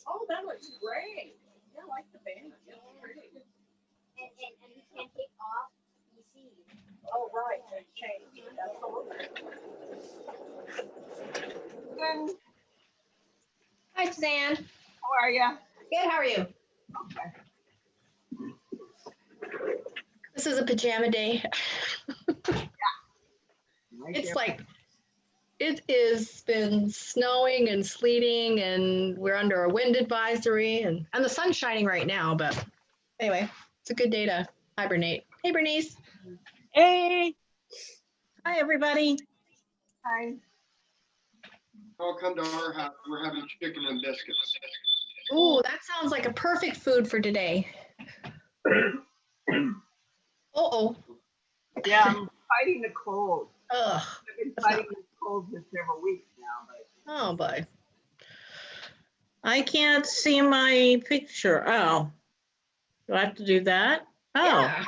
Oh, that looks great. Yeah, I like the band. It's pretty. And you can't take off the seed. Oh, right, they changed. Absolutely. Hi, Suzanne. How are you? Good, how are you? Okay. This is a pajama day. It's like, it is been snowing and sleeting and we're under a wind advisory and the sun's shining right now, but anyway, it's a good day to hibernate. Hey, Bernice. Hey. Hi, everybody. Hi. I'll come to our house. We're having chicken and biscuits. Ooh, that sounds like a perfect food for today. Uh-oh. Yeah, I'm fighting the cold. Ugh. I've been That's fighting the cold for several weeks now, but Oh, boy. I can't see my picture. Oh. Do I have to do that? Oh. Yeah.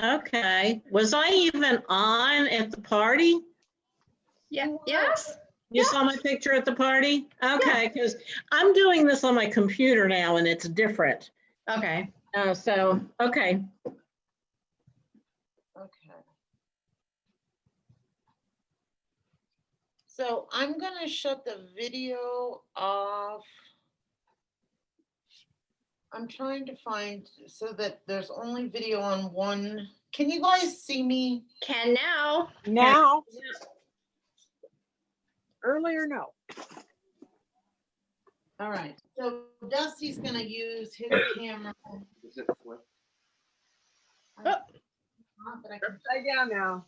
Okay. Was I even on at the party? Yeah. Yes. You saw my picture at the party? Okay, because I'm doing this on my computer now and it's different. Okay. Oh, so, okay. Okay. So I'm gonna shut the video off. I'm trying to find so that there's only video on one. Can you guys see me? Can now. now. Earlier, no. All right, so Dusty's gonna use his camera. Is it flip? But I can- Upside down now.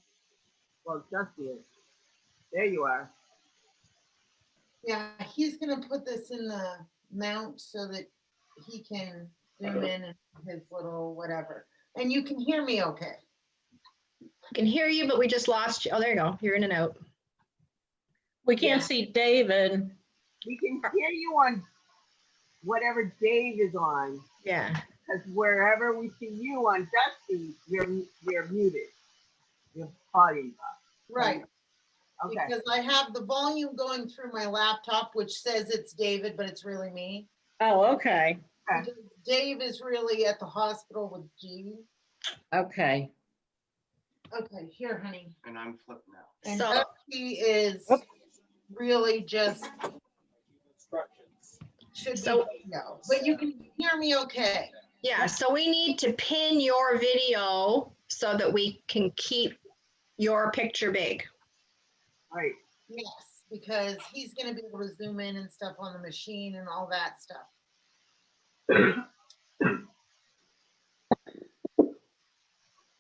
Well, Dusty is. There you are. Yeah, he's gonna put this in the mount so that he can zoom in and his little whatever. And you can hear me okay? I can hear you, but we just lost you. Oh, there you go. You're in and out. We can't Yeah. see David. We can hear you on whatever Dave is on, Yeah. because wherever we see you on Dusty, you're muted. Your volume's up. Right, Okay. because I have the volume going through my laptop, which says it's David, but it's really me. Oh, okay. Okay. Because Dave is really at the hospital with G. Okay. Okay, here, honey. And I'm flipped now. And So- Dusty is really just should So- be no, but you can hear me okay. Yeah. So we need to pin your video so that we can keep your picture big. Right. Yes, because he's gonna be able to zoom in and stuff on the machine and all that stuff.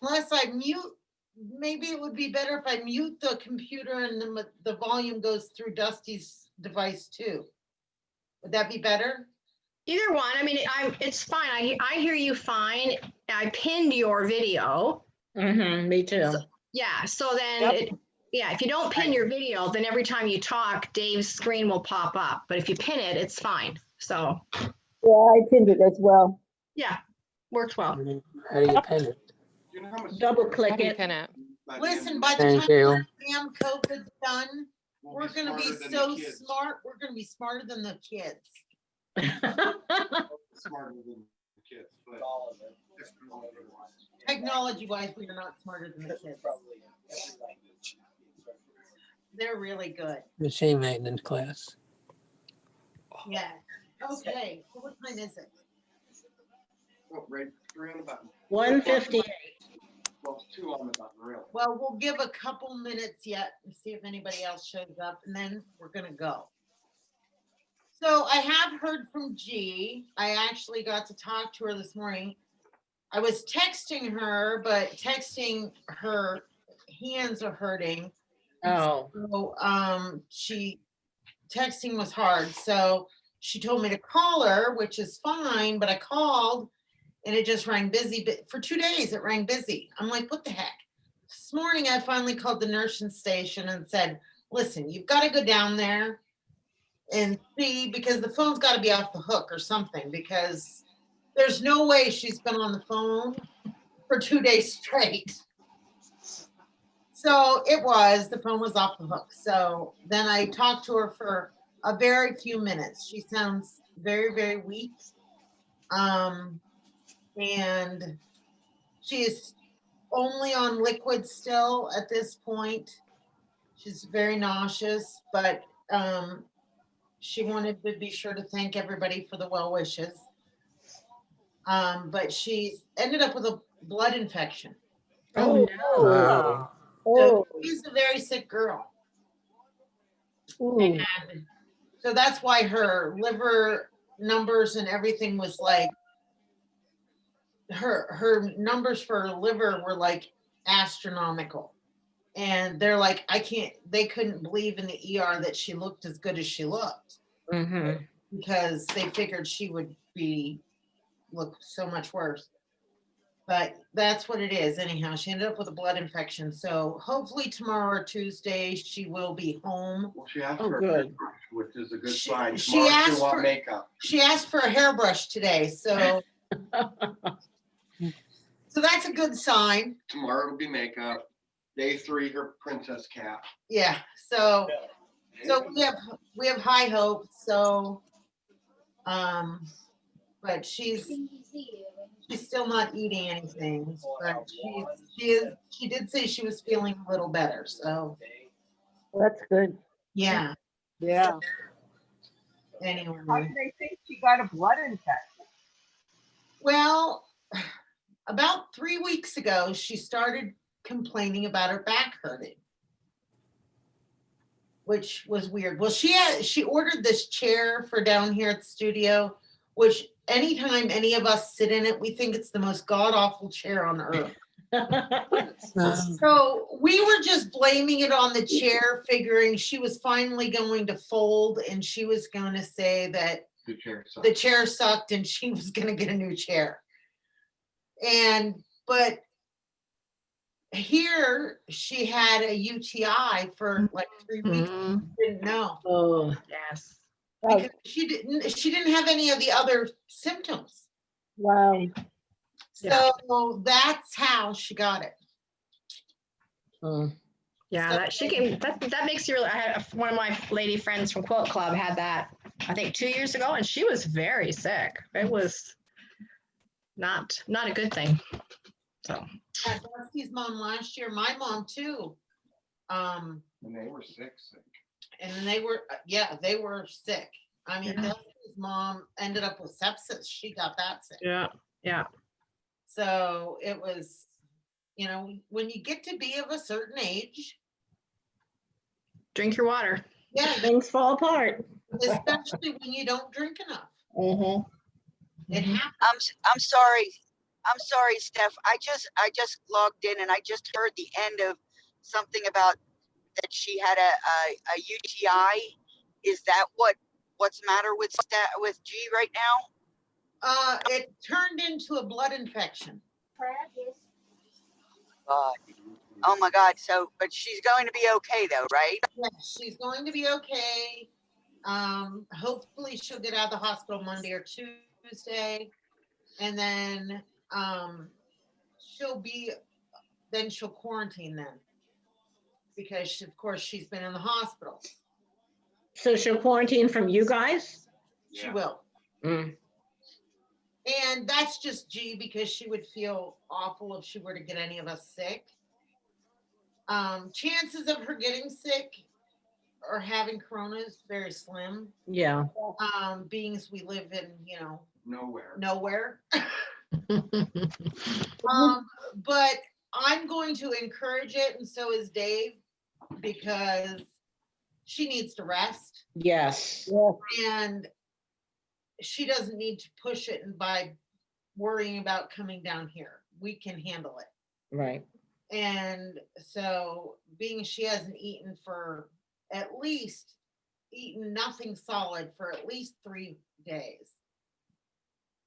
Unless I mute, maybe it would be better if I mute the computer and the volume goes through Dusty's device too. Would that be better? Either one. I mean, it's fine. I hear you fine. I pinned your video. Mm-hmm, me too. Yeah. So then, Yep. if you don't pin your video, then every time you talk, Dave's screen will pop up. But if you pin it, it's fine. So Yeah, I pinned it as well. yeah, works well. How do you pin it? Do you know how much? Double How click do you it. pin it? Listen, by the Thank time you. damn COVID's done, We'll we're gonna be smarter than the so kids. smart. We're gonna be smarter than the kids. Smarter than the kids, but technology-wise. Technology wise, we are not smarter than the kids. They're really good. Machine maintenance class. Yeah. Okay, so what time is it? Oh, right, 3 on the button. 158. Well, 2 on the button, really. Well, we'll give a couple minutes yet and see if anybody else shows up and then we're gonna go. So I have heard from G. I actually got to talk to her this morning. I was texting her, but texting her hands are hurting. Oh, So texting was hard. So she told me to call her, which is fine, but I called and it just rang busy. But for 2 days it rang busy. I'm like, what the heck? This morning I finally called the nursing station and said, listen, you've got to go down there and see, because the phone's got to be off the hook or something, because there's no way she's been on the phone for 2 days straight. So the phone was off the hook. So then I talked to her for a very few minutes. She sounds very, very weak. And she is only on liquid still at this point. She's very nauseous, but she wanted to be sure to thank everybody for the well wishes. But she's ended up with a blood infection. Oh, no. Wow. So Oh, she's a very sick girl. ooh. And so that's why her liver numbers and everything was like, her numbers for her liver were like astronomical. And they're like, they couldn't believe in the ER that she looked as good as she looked, Mhm. because they figured she would look so much worse. But that's what it is. Anyhow, she ended up with a blood infection. So hopefully tomorrow or Tuesday she will be home. Well, she asked Oh, for a good. hairbrush, which is a good She- sign. she Tomorrow asked she'll want for- makeup. She asked for a hairbrush today, so that's a good sign. Tomorrow it'll be makeup. Day 3, her princess cap. Yeah. So we have high hopes. So, but she's still not eating anything. But she did say she was feeling a little better. So That's good. yeah. Yeah. How Anyway, do they think she got a blood infection? well, about 3 weeks ago, she started complaining about her back hurting, which was weird. Well, she ordered this chair for down here at the studio, which anytime any of us sit in it, we think it's the most god awful chair on earth. So we were just blaming it on the chair, figuring she was finally going to fold and she was going to say that The chair sucks. the chair sucked and she was going to get a new chair. But here she had a UTI for like 3 weeks. Mhm. Didn't know Oh, Yes. because she didn't have any of the other symptoms. Wow. Yeah. So that's how she got it. mm. Yeah, So- that makes you really. I had one of my lady friends from Quilt Club had that, I think 2 years ago, and she was very sick. It was not a good thing. So Yeah, Dusty's mom last year, my mom too. And they were sick. And they were sick. I mean, Yeah. Dusty's mom ended up with sepsis. She got that sick. yeah. So it was, when you get to be of a certain age, Drink your water. yeah, Things fall apart. especially when you don't drink enough. Mm-hmm. It happens. I'm sorry, Steph. I just logged in and I just heard the end of something about that she had a UTI. Is that what's the matter with G right now? It turned into a blood infection. God. Oh my God. So, but she's going to be okay though, right? Yes, she's going to be okay. Hopefully she'll get out of the hospital Monday or Tuesday. And then she'll quarantine then. Because of course she's been in the hospital. So she'll quarantine from you guys? She Yeah. will. Mm. And that's just G, because she would feel awful if she were to get any of us sick. Chances of her getting sick or having corona is very slim. Yeah. Being as we live in, Nowhere. But I'm going to encourage it, and so is Dave, because she needs to rest. Yes. Yeah. And she doesn't need to push it and by worrying about coming down here. We can handle it. Right. And so being she hasn't eaten nothing solid for at least 3 days.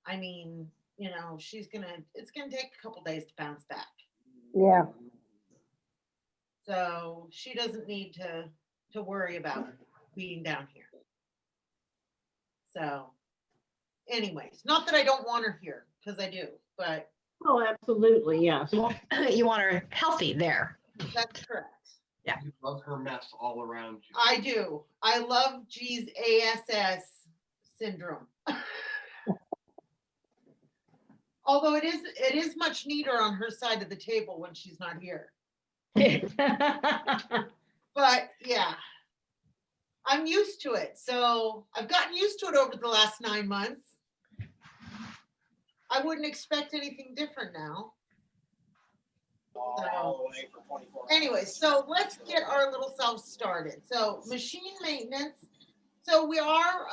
I mean, it's gonna take a couple days to bounce back. Yeah. So she doesn't need to worry about being down here. So anyways, not that I don't want her here, because I do, but Oh, absolutely. Yes. You want her healthy there. That's correct. You love her mess all around you. I do. I love G's ASS syndrome. Although it is much neater on her side of the table when she's not here. But yeah, I'm used to it. So I've gotten used to it over the last 9 months. I wouldn't expect anything different now. So anyway, so let's get our little selves started. So machine maintenance. So we are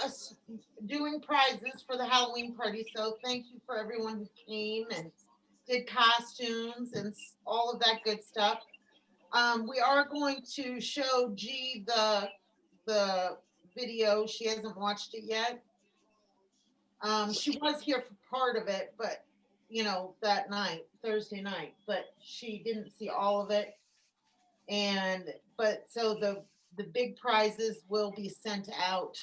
doing prizes for the Halloween party. So thank you for everyone who came and did costumes and all of that good stuff. We are going to show G the video. She hasn't watched it yet. She was here for part of it, but you know, that night, Thursday night, but she didn't see all of it. But so the big prizes will be sent out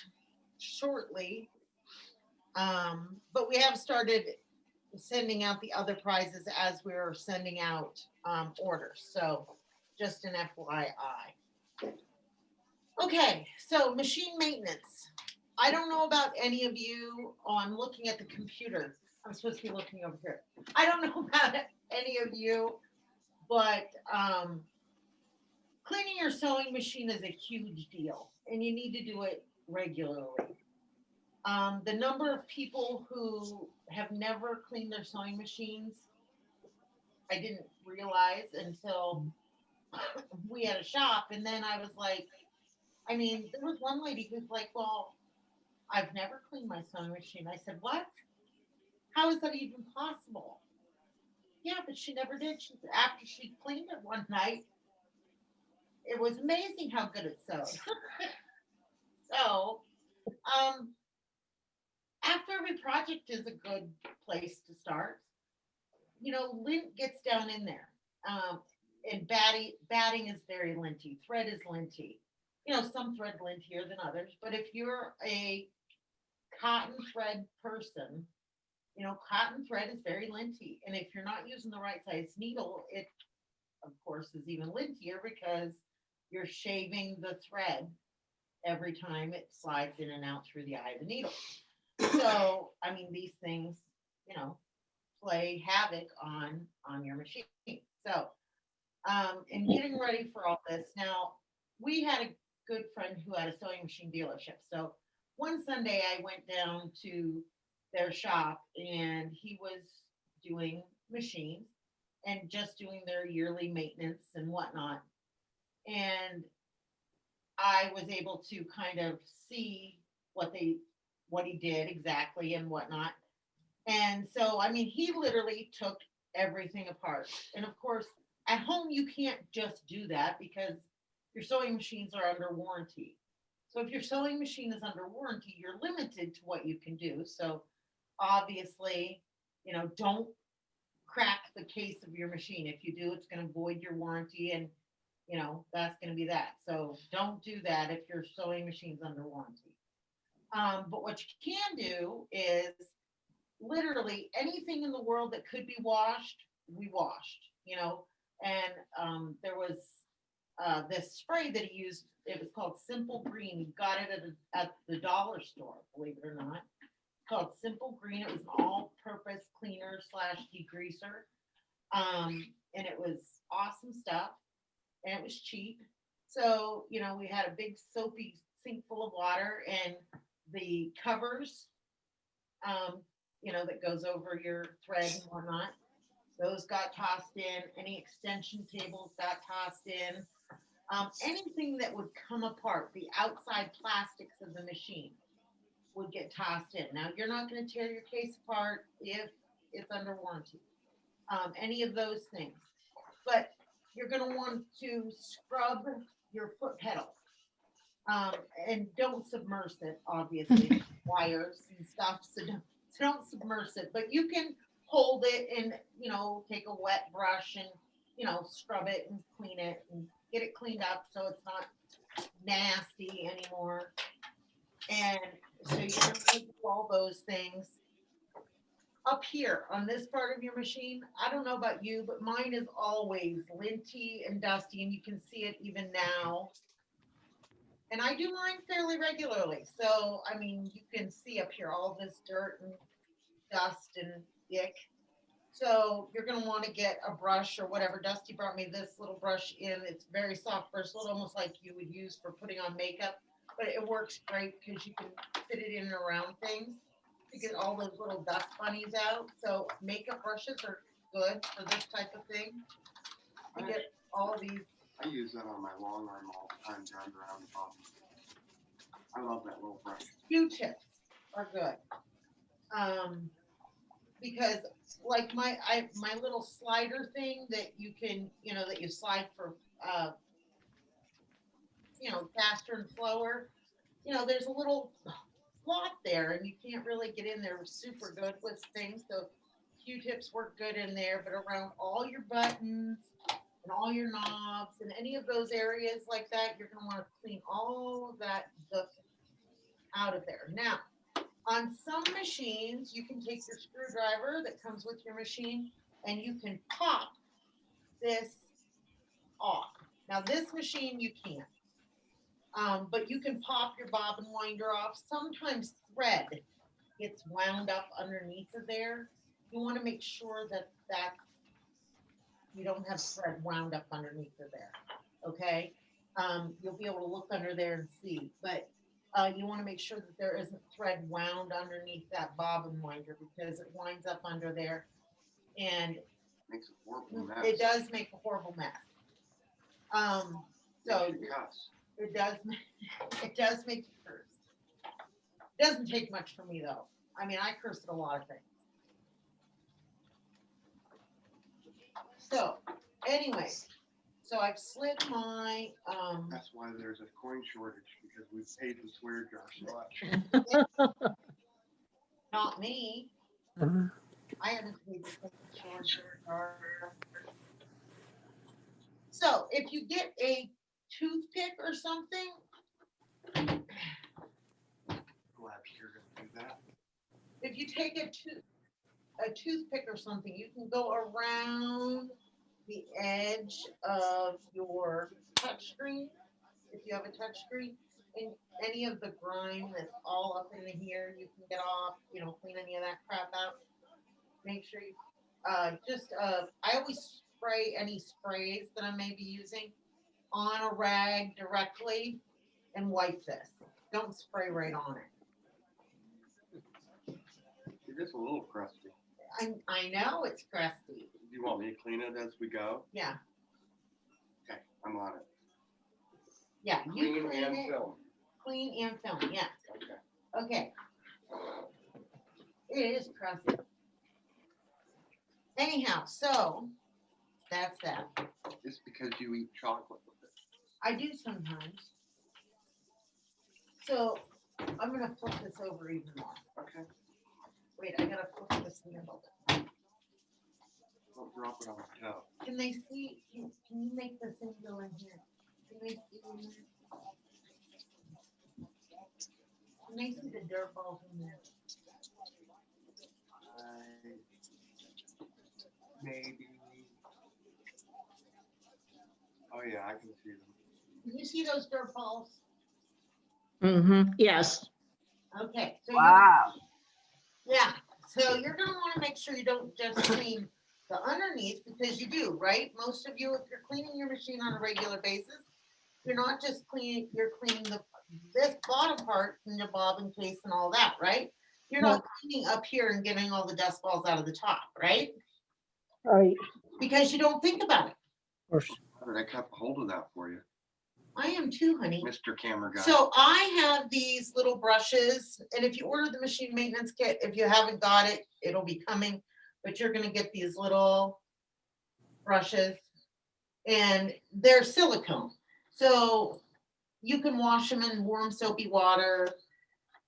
shortly. But we have started sending out the other prizes as we're sending out orders. So just an FYI. Okay, so machine maintenance. I don't know about any of you. Oh, I'm looking at the computer. I'm supposed to be looking over here. I don't know about any of you, but cleaning your sewing machine is a huge deal, and you need to do it regularly. The number of people who have never cleaned their sewing machines, I didn't realize until we had a shop, and then I was like, I mean, there was one lady who's like, well, I've never cleaned my sewing machine. I said, what? How is that even possible? Yeah, but she never did. After she cleaned it one night, it was amazing how good it sewed. So, after every project is a good place to start. You know, lint gets down in there. And batting is very linty. Thread is linty. You know, some thread lintier than others. But if you're a cotton thread person, you know, cotton thread is very linty. And if you're not using the right size needle, it, of course, is even lintier because you're shaving the thread every time it slides in and out through the eye of the needle. So, I mean, these things, you know, play havoc on your machine. So, and getting ready for all this. Now, we had a good friend who had a sewing machine dealership. So one Sunday I went down to their shop and he was doing machines and just doing their yearly maintenance and whatnot. And I was able to kind of see what he did exactly and whatnot. And so, I mean, he literally took everything apart. And of course, at home, you can't just do that because your sewing machines are under warranty. So if your sewing machine is under warranty, you're limited to what you can do. So obviously, you know, don't crack the case of your machine. If you do, it's going to void your warranty and, you know, that's going to be that. So don't do that if your sewing machine's under warranty. But what you can do is literally anything in the world that could be washed, we washed, you know. And there was this spray that he used. It was called Simple Green. He got it at the dollar store, believe it or not. It's called Simple Green. It was an all-purpose cleaner / degreaser. And it was awesome stuff. And it was cheap. So, you know, we had a big soapy sink full of water and the covers, you know, that goes over your thread and whatnot. Those got tossed in. Any extension cables got tossed in. Anything that would come apart, the outside plastics of the machine would get tossed in. Now, you're not going to tear your case apart if it's under warranty. Any of those things. But you're going to want to scrub your foot pedal. And don't submerge it, obviously, wires and stuff. So don't submerge it. But you can hold it and, you know, take a wet brush and, you know, scrub it and clean it and get it cleaned up so it's not nasty anymore. And so you're going to do all those things. up here on this part of your machine, I don't know about you, but mine is always linty and dusty, and you can see it even now. And I do mine fairly regularly. So, I mean, you can see up here all this dirt and dust and ick. So you're going to want to get a brush or whatever. Dusty brought me this little brush in. It's very soft bristled, almost like you would use for putting on makeup. But it works great because you can fit it in and around things to get all those little dust bunnies out. So makeup brushes are good for this type of thing. To get all of these. I use that on my long arm all the time, down around the bottom. I love that little brush. Q-tips are good. Because like my little slider thing that you can, that you slide for, faster and slower, there's a little slot there and you can't really get in there super good with things. So Q-tips work good in there, but around all your buttons and all your knobs and any of those areas like that, you're going to want to clean all of that stuff out of there. Now, on some machines, you can take your screwdriver that comes with your machine and you can pop this off. Now, this machine you can't, but you can pop your bobbin winder off. Sometimes thread gets wound up underneath of there. You want to make sure that you don't have thread wound up underneath of there. Okay, you'll be able to look under there and see, but you want to make sure that there isn't thread wound underneath that bobbin winder because it winds up under there and Makes a horrible mess. it does make a horrible mess. So Makes you cuss. it does make you curse. It doesn't take much for me though. I mean, I curse at a lot of things. So anyway, so I've slid my, That's why there's a coin shortage, because we've paid the swear jar so much. not me. Mhm. I haven't paid the coin jar. So if you get a toothpick or something, Glad you're gonna do that. if you take a toothpick or something, you can go around the edge of your touch screen, if you have a touch screen, and any of the grime that's all up in here, you can get off, clean any of that crap out. Make sure you, I always spray any sprays that I may be using on a rag directly and wipe this. Don't spray right on it. It is a little crusty. I know it's crusty. Do you want me to clean it as we go? Yeah. Okay, I'm on it. Yeah, you Clean clean and it. film. Clean and film, yeah. Okay. Okay. It is crusty. Anyhow, so that's that. It's because you eat chocolate with it. I do sometimes. So I'm gonna flip this over even more. Okay. Wait, I gotta flip this handle. Don't drop it on the toe. Can they see? Can you make the thing go in here? Can they see in there? Can they see the dirt balls in there? Maybe. Oh yeah, I can see them. Can you see those dirt balls? Mm-hmm, yes. Okay. So Wow. yeah. So you're gonna want to make sure you don't just clean the underneath because you do, right? Most of you, if you're cleaning your machine on a regular basis, you're not just cleaning, you're cleaning this bottom part in your bobbin case and all that, right? You're not cleaning up here and getting all the dust balls out of the top, right? All right, Because you don't think about it. of course. How did I cut hold of that for you, I am too, honey. Mr. Camera Guy? So I have these little brushes, and if you order the machine maintenance kit, if you haven't got it, it'll be coming, but you're gonna get these little brushes, and they're silicone. So you can wash them in warm soapy water,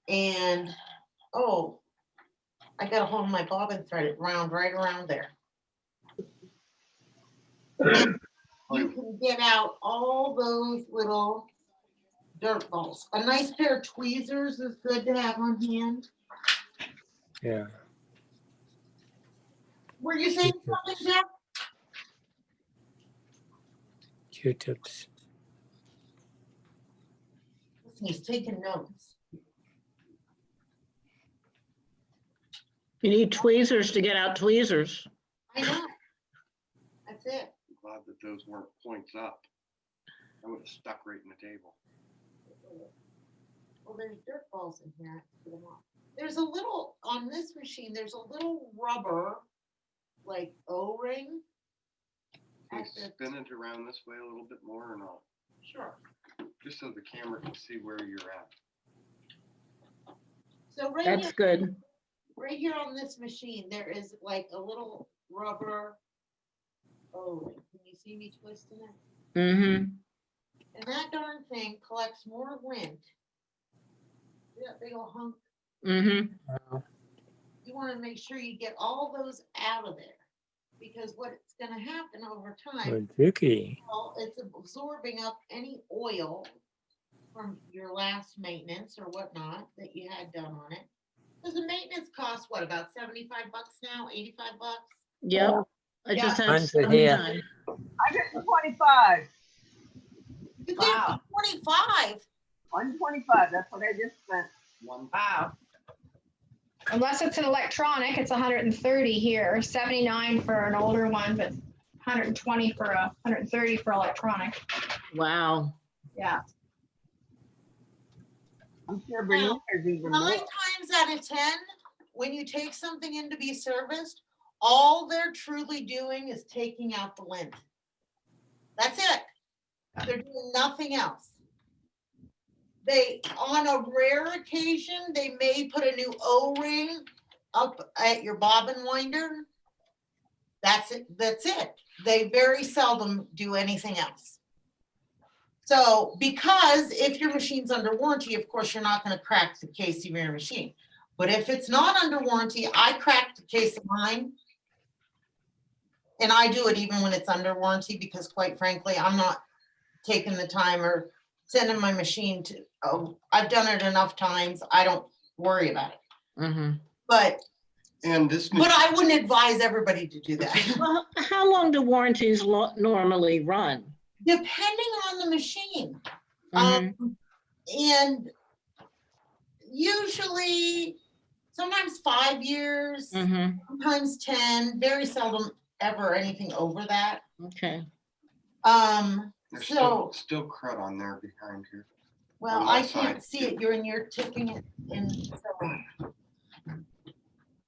and, oh, I got a hold of my bobbin thread, it wound right around there. And you can get out all those little dirt balls. A nice pair of tweezers is good to have on hand. Yeah. Were you saying something, Jeff? Q-tips. He's taking notes. You need tweezers to get out tweezers. I know. That's it. I'm glad that those weren't points up. I would have stuck right in the table. Well, there's dirt balls in here. I have to put them off. There's a little, on this machine, there's a little rubber, like O-ring. Can you At the- spin it around this way a little bit more or not? Sure. Just so the camera can see where you're at. So right That's here, good. right here on this machine, there is like a little rubber O-ring. Can you see me twisting it? Mm-hmm. And that darn thing collects more lint. See that big old hunk? Mm-hmm. Wow. You want to make sure you get all those out of there. Because what's going to happen over time, Well, Vicky. well, it's absorbing up any oil from your last maintenance or whatnot that you had done on it. Because the maintenance costs what, about 75 bucks now, 85 bucks? Yep. I just had Mine's some here. time. 125. You did Wow. 25. 125. That's what I just spent. One. Wow. Unless it's an electronic, it's 130 here, 79 for an older one, but 120 for 130 for electronic. Wow. Yeah. I'm sure Bernier is even more. 9 times out of 10, when you take something in to be serviced, all they're truly doing is taking out the lint. That's it. They're doing nothing else. They, on a rare occasion, they may put a new O-ring up at your bobbin winder. That's it. That's it. They very seldom do anything else. So, because if your machine's under warranty, of course, you're not going to crack the case of your machine. But if it's not under warranty, I crack the case of mine. And I do it even when it's under warranty because, quite frankly, I'm not taking the time or sending my machine to, oh, I've done it enough times. I don't worry about it. Mm-hmm. But And this I wouldn't advise everybody to do that. Well, how long do warranties normally run? Depending on the machine. Mhm. And usually, sometimes 5 years, Mm-hmm. sometimes 10, very seldom ever anything over that. Okay. There's So, still crud on there behind here. well, on I that can't side. see it. You're tipping it in. So,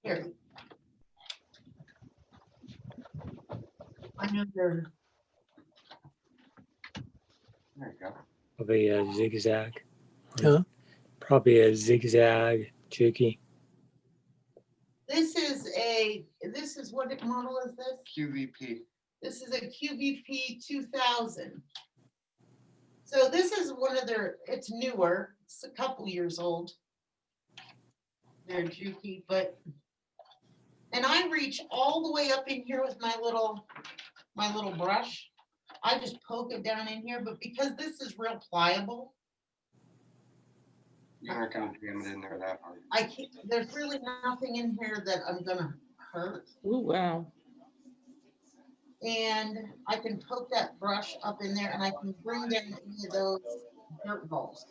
here. I know you're. There you go. Probably a zigzag. Huh? Probably a zigzag, Juki. This is what model is this? QVP. This is a QVP 2000. So this is one of their, it's newer, it's a couple years old. They're Juki, but, and I reach all the way up in here with my little brush. I just poke it down in here, but because this is real pliable, You're not gonna jam it in there that hard. I can't, there's really nothing in here that I'm gonna hurt. Ooh, wow. And I can poke that brush up in there and I can bring down any of those dirt balls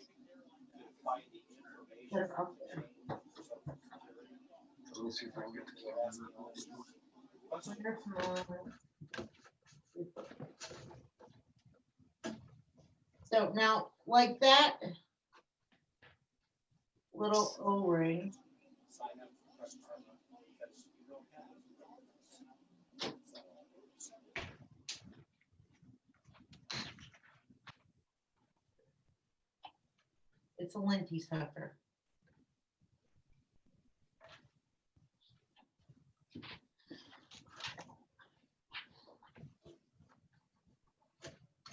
that are up there. Let me see if I can get the So now, like that little O-ring. It's a linty sucker.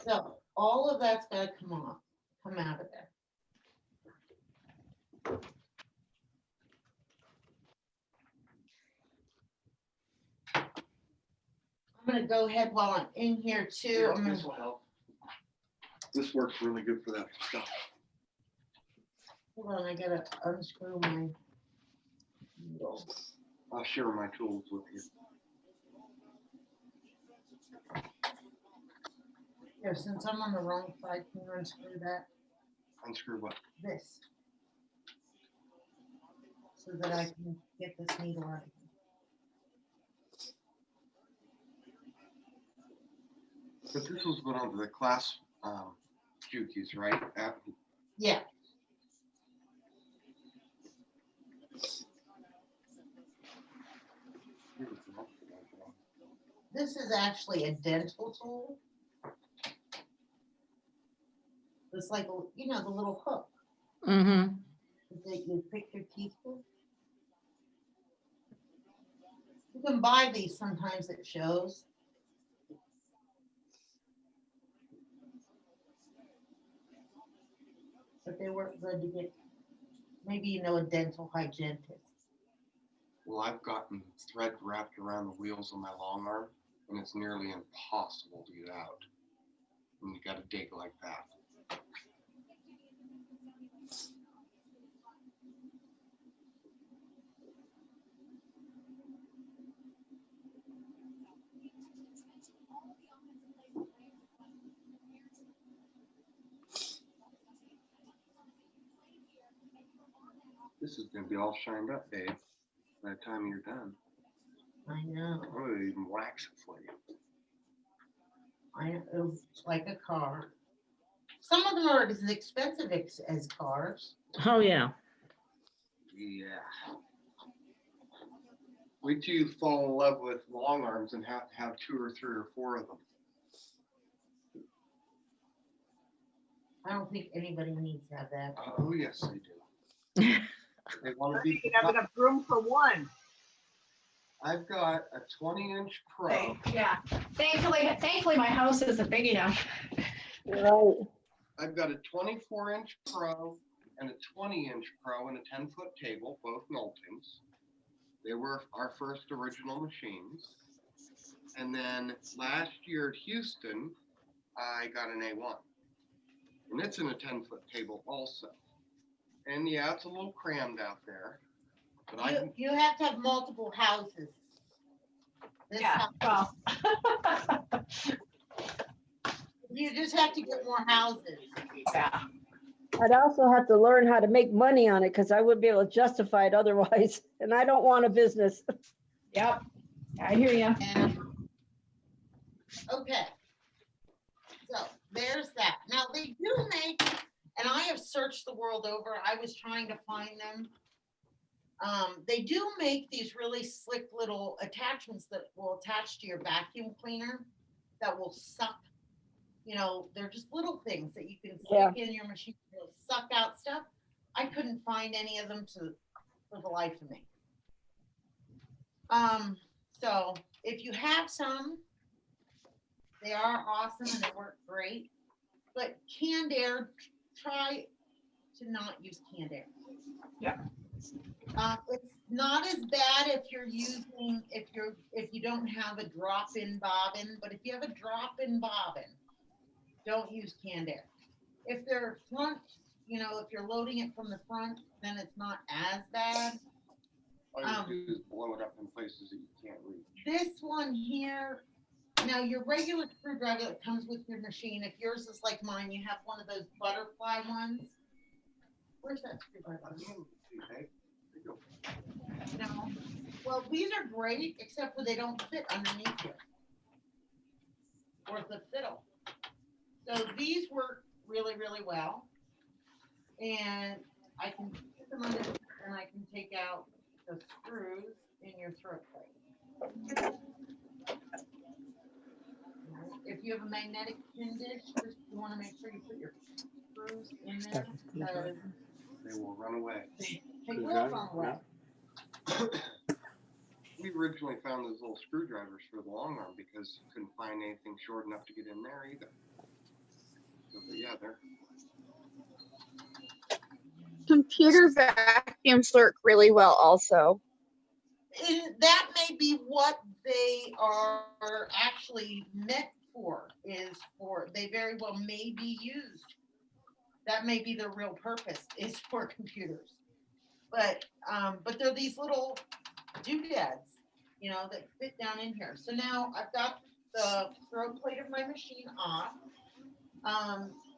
So all of that's gotta come out of there. I'm gonna go ahead while I'm in here too. Here, I'm this gonna, will help. This works really good for that stuff. hold on, I gotta unscrew my needle. I'll share my tools with you. Here, since I'm on the wrong side, can you unscrew that, Unscrew what? this? So that I can get this needle out. But this was one of the class Jukies, right? Yeah. This is actually a dental tool. It's like, you know, the little hook Mm-hmm. that you pick your teeth with. You can buy these sometimes at shows. But they weren't good to get, maybe you know a dental hygienist. Well, I've gotten thread wrapped around the wheels of my long arm, and it's nearly impossible to get out. And you got to dig like that. This is going to be all shined up, babe, by the time you're done. I know. I'm going to even wax it for you. I know. It's like a car. Some of them are as expensive as cars. Oh, yeah. Yeah. Wait till you fall in love with long arms and have to have 2 or 3 or 4 of them. I don't think anybody needs to have that. Oh, yes, they do. They want to You be. can have enough room for one. I've got a 20-inch Pro. Yeah. Thankfully, my house isn't big enough. Right. I've got a 24-inch Pro and a 20-inch Pro and a 10-foot table, both Knowltons. They were our first original machines. And then last year at Houston, I got an A1. And it's in a 10-foot table also. And yeah, it's a little crammed out there. But You have to have multiple houses. This Yeah. house, Well. you just have to get more houses. Yeah. I'd also have to learn how to make money on it because I wouldn't be able to justify it otherwise. And I don't want a business. Yep. I hear you. And, okay. So there's that. Now they do make, and I have searched the world over. I was trying to find them. They do make these really slick little attachments that will attach to your vacuum cleaner that will suck. You know, they're just little things that you can stick in your machine. They'll suck out stuff. I couldn't find any of them for the life of me. So if you have some, they are awesome and they work great. But canned air, try to not use canned air. Yeah. It's not as bad if you're using if you don't have a drop-in bobbin, but if you have a drop-in bobbin, don't use canned air. If they're front, you know, if you're loading it from the front, then it's not as bad. all you do is blow it up in places that you can't reach. This one here, now your regular screwdriver that comes with your machine, if yours is like mine, you have one of those butterfly ones. Where's that screwdriver? No. Well, these are great, except for they don't fit underneath here. Or the fiddle. So these work really, really well. And I can put them under and I can take out the screws in your throat plate. If you have a magnetic pin dish, just you want to make sure you put your screws in there because they will run away. They will run away. We originally found those little screwdrivers for the long arm because you couldn't find anything short enough to get in there either. So, but yeah, they're. Computer vacuums work really well also. And that may be what they are actually meant for, they very well may be used. That may be their real purpose is for computers. But they're these little doodads, you know, that fit down in here. So now I've got the throat plate of my machine off.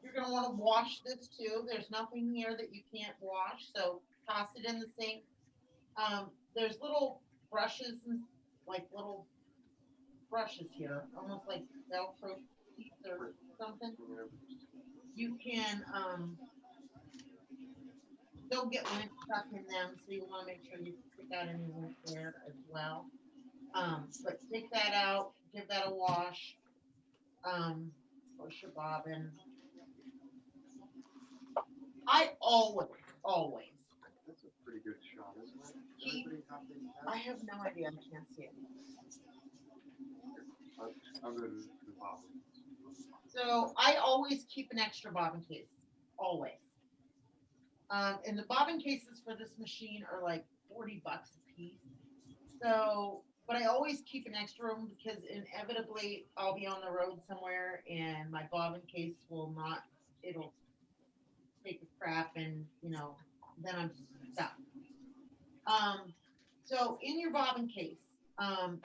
You're gonna want to wash this too. There's nothing here that you can't wash, so toss it in the sink. There's little brushes and like little brushes here, almost like Velcro teeth or something. You can they'll get lint stuck in them, so you want to make sure you pick out any lint there as well. But take that out, give that a wash. Push your bobbin. I always That's a pretty good shot, isn't it? keep. Everybody have these I hats? have no idea. I can't see it. I'll go to the bottom. So I always keep an extra bobbin case, always. And the bobbin cases for this machine are like $40 a piece. So, but I always keep an extra one because inevitably I'll be on the road somewhere and my bobbin case will not, it'll take a crap and, you know, then I'm stuck. So in your bobbin case,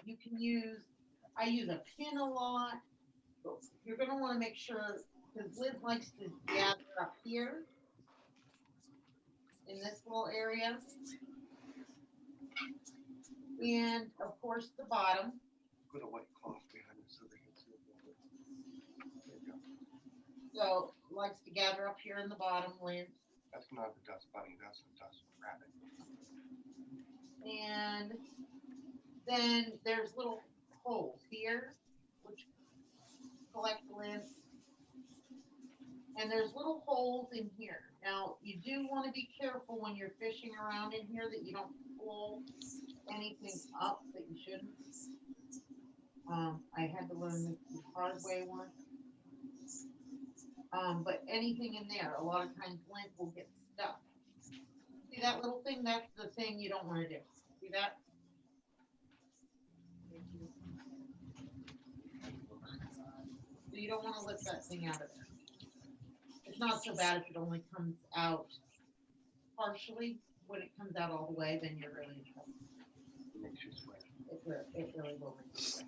you can use, I use a pin a lot. But you're gonna wanna make sure, because Liz likes to gather up here in this little area. And of course, the bottom. Put a white cloth behind it so they can see it. There you go. So likes to gather up here in the bottom, Lynn. That's not the dust bunny, that's the dust rabbit. And then there's little holes here, which collect lint. And there's little holes in here. Now, you do want to be careful when you're fishing around in here that you don't pull anything up that you shouldn't. I had to learn this the hard way once. But anything in there, a lot of times lint will get stuck. See that little thing? That's the thing you don't want to do. See that? So you don't want to lift that thing out of there. It's not so bad if it only comes out partially. When it comes out all the way, then you're really in trouble. It makes you sweat. It really will make you sweat.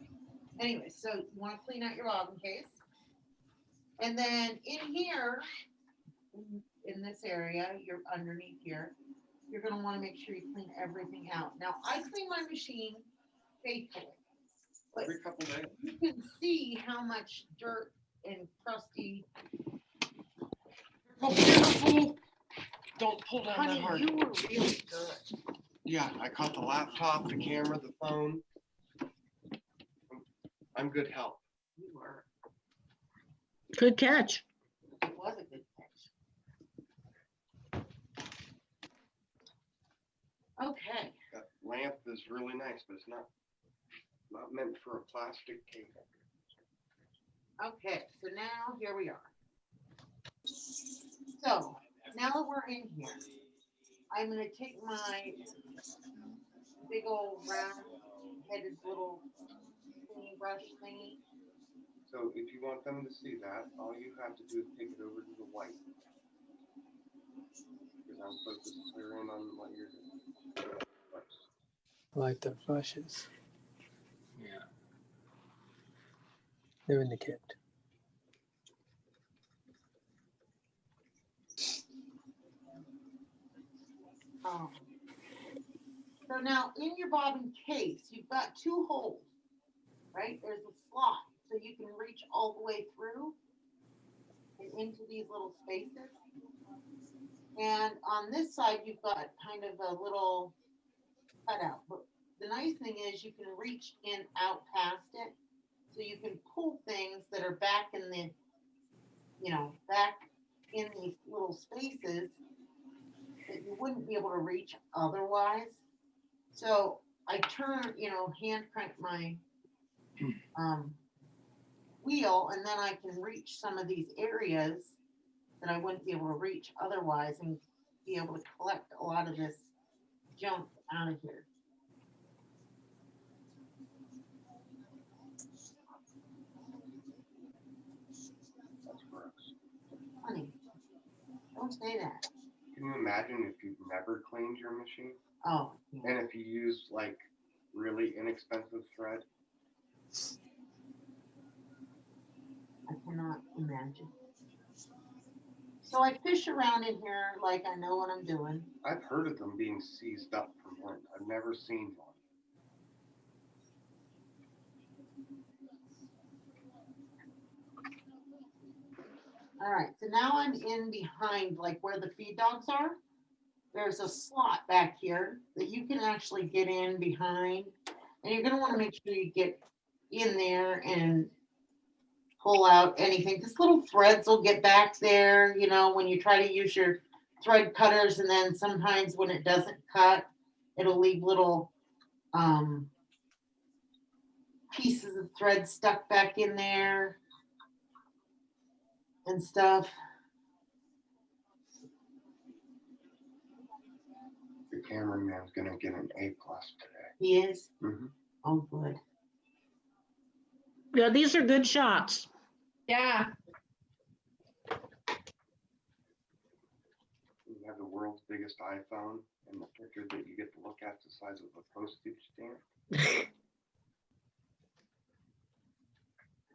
Anyway, so you want to clean out your bobbin case. And then in here, in this area, you're underneath here, you're going to want to make sure you clean everything out. Now, I clean my machine faithfully. But Every couple days. you can see how much dirt and crusty. Oh, beautiful. Don't pull down that Honey, hard. you were really good. Yeah, I caught the laptop, the camera, the phone. I'm good help. You were. Good catch. It was a good catch. Okay. That lamp is really nice, but it's not meant for a plastic cable. Okay, so now here we are. So now that we're in here, I'm going to take my big old round headed little cleaning brush thingy. So if you want them to see that, all you have to do is take it over to the white. Because I'm focused clear in on what you're doing. Like the brushes. Yeah. They're in the kit. So now in your bobbin case, you've got two holes, right? There's a slot, so you can reach all the way through and into these little spaces. And on this side, you've got kind of a little cutout. But the nice thing is you can reach in out past it, so you can pull things that are back in the, you know, back in these little spaces that you wouldn't be able to reach otherwise. So I turn, you know, hand crank my wheel, and then I can reach some of these areas that I wouldn't be able to reach otherwise and be able to collect a lot of this junk out of here. That's gross. Honey, don't say that. Can you imagine if you've never cleaned your machine? Oh, yeah. And if you use like really inexpensive thread? I cannot imagine. So I fish around in here like I know what I'm doing. I've heard of them being seized up from wind. I've never seen one. All right, so now I'm in behind like where the feed dogs are. There's a slot back here that you can actually get in behind. And you're gonna wanna make sure you get in there and pull out anything. Because little threads will get back there, you know, when you try to use your thread cutters, and then sometimes when it doesn't cut, it'll leave little pieces of thread stuck back in there and stuff. The cameraman's gonna get an A+ today. He is? Mhm. Oh, good. Yeah, these are good shots. Yeah. You have the world's biggest iPhone, and the picture that you get to look at the size of a postage stamp.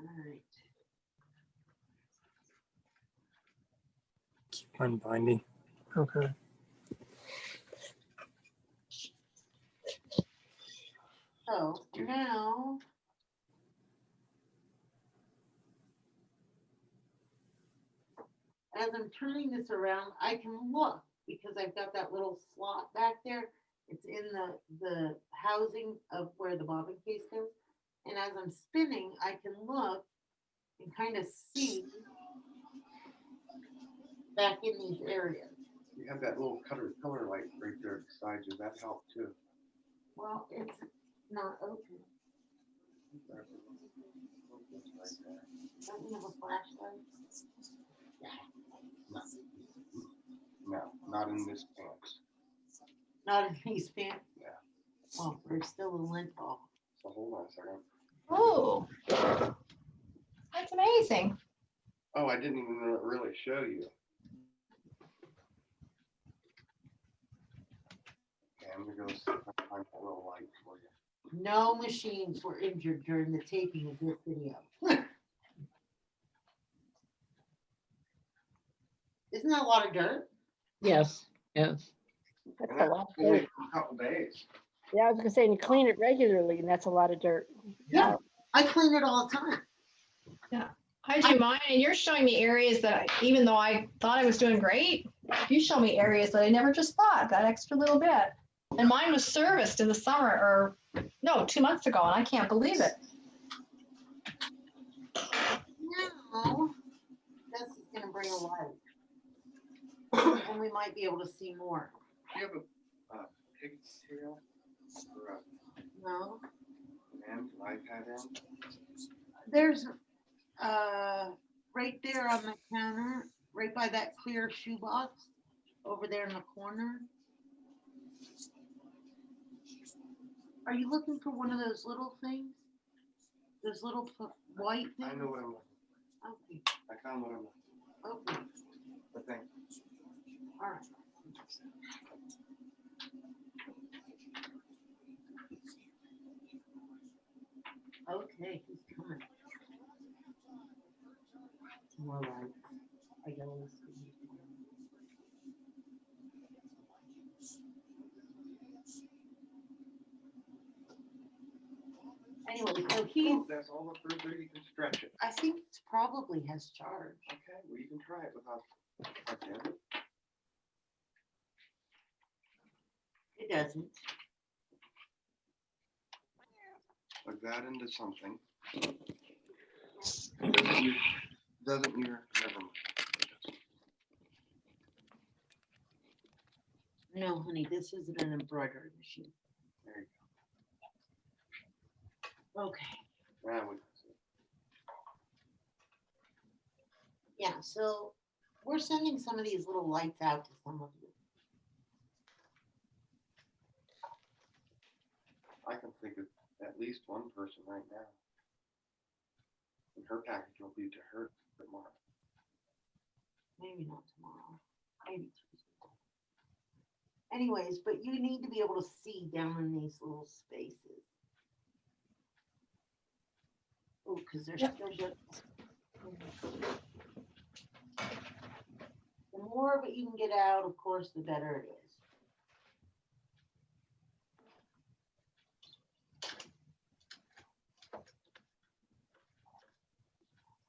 All right. Keep on binding. Okay. So now as I'm turning this around, I can look because I've got that little slot back there. It's in the housing of where the bobbin case goes. And as I'm spinning, I can look and kind of see back in these areas. You have that little color light right there beside you. That helped too. Well, it's not open. Right there. Don't you have a flashlight? No, not in this pants. Not in these pants? Yeah. Well, there's still a lint ball. So hold on a second. Oh, that's amazing. Oh, I didn't even really show you. Okay, I'm gonna go find a little light for you. No machines were injured during the taping of this video. Isn't that a lot of dirt? Yes, yes. That's And a that's lot. of only dirt. for a couple days. Yeah, I was gonna say, and you clean it regularly, and that's a lot of dirt. Yeah, I clean it all the time. I do mine, and you're showing me areas that even though I thought I was doing great, you show me areas that I never just thought, that extra little bit. And mine was serviced in the summer, or no, 2 months ago, and I can't believe it. Now, this is gonna bring a light. And we might be able to see more. Do you have a pigtail or No, an iPad in? there's, right there on the counter, right by that clear shoebox, over there in the corner. Are you looking for one of those little things? Those little white things? I know what I'm looking Okay, for. I found what I'm looking okay, for. But thank all right. Okay, he's coming. More light. I gotta listen. Anyway, so he, Oh, that's all the further you can stretch it. I think it probably has charge. Okay, well you can try it without. Okay. It doesn't. Plug that into something. Doesn't your, never mind. No, honey, this isn't an embroidery machine. There you Okay. go. Now we can see. Yeah, so we're sending some of these little lights out to some of you. I can think of at least one person right now. And her package will be to her tomorrow. Maybe not tomorrow. Maybe Tuesday. Anyways, but you need to be able to see down in these little spaces. Oh, because they're still good. more of it you can get out, of course, the better it is.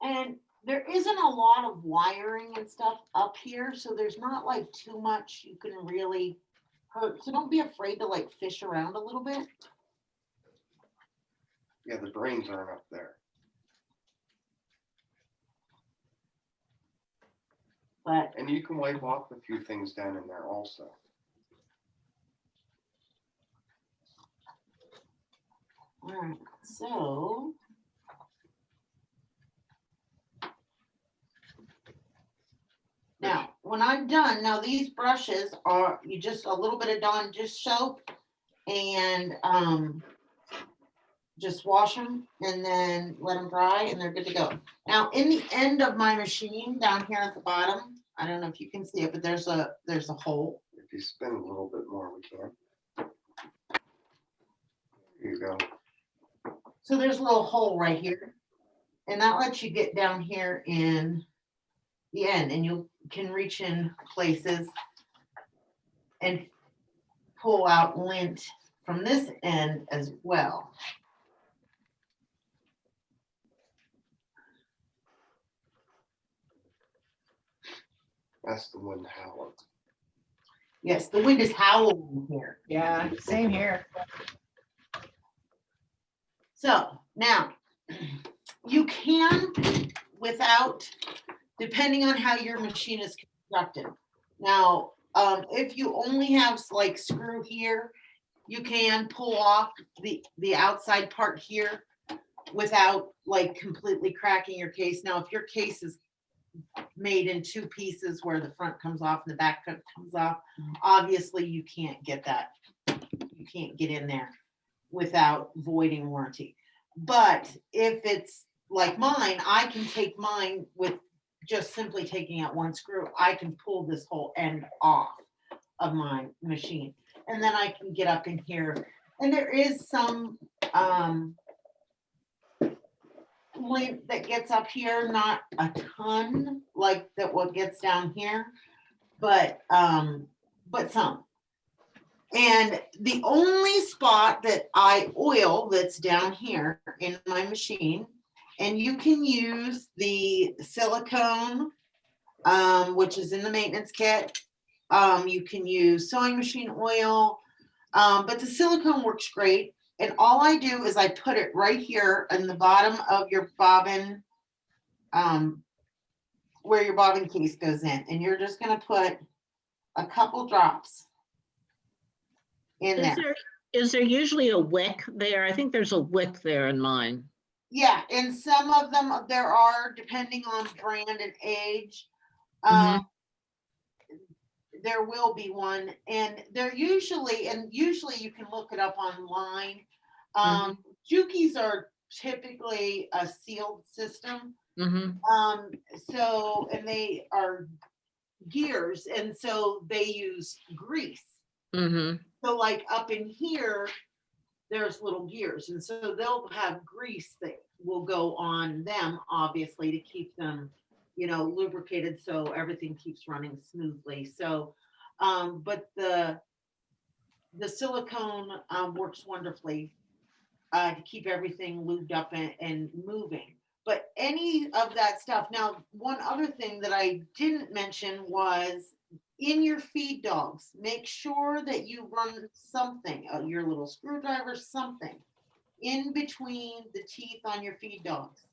And there isn't a lot of wiring and stuff up here, so there's not like too much you can really hurt. So don't be afraid to like fish around a little bit. Yeah, the brains aren't up there. But And you can wipe off a few things down in there also. all right, so now when I'm done, now these brushes are you just a little bit of Dawn dish soap and just wash them and then let them dry and they're good to go. Now in the end of my machine down here at the bottom, I don't know if you can see it, but there's a hole. If you spin a little bit more, we can. Here you go. So there's a little hole right here. And that lets you get down here in the end and you can reach in places and pull out lint from this end as well. That's the wind howling. Yes, the wind is howling here. Yeah, same here. So now you can, without, depending on how your machine is constructed. Now, if you only have like screw here, you can pull off the outside part here without like completely cracking your case. Now, if your case is made in two pieces where the front comes off and the back comes off, obviously you can't get that. You can't get in there without voiding warranty. But if it's like mine, I can take mine with just simply taking out one screw. I can pull this whole end off of my machine. And then I can get up in here. And there is some lint that gets up here, not a ton like that what gets down here, but some. And the only spot that I oil that's down here in my machine, and you can use the silicone, which is in the maintenance kit. You can use sewing machine oil, but the silicone works great. And all I do is I put it right here in the bottom of your bobbin, where your bobbin case goes in. And you're just gonna put a couple drops in there. Is there usually a wick there? I think there's a wick there in mine. Yeah, and some of them there are, depending on brand and age. There will be one, and they're usually you can look it up online. Jukies are typically a sealed system. So, and they are gears, and so they use grease. So like up in here, there's little gears, and so they'll have grease that will go on them, obviously, to keep them, lubricated, so everything keeps running smoothly. So, but the silicone works wonderfully to keep everything lubed up and moving. But any of that stuff. Now, one other thing that I didn't mention was in your feed dogs, make sure that you run something, your little screwdriver, something in between the teeth on your feed dogs.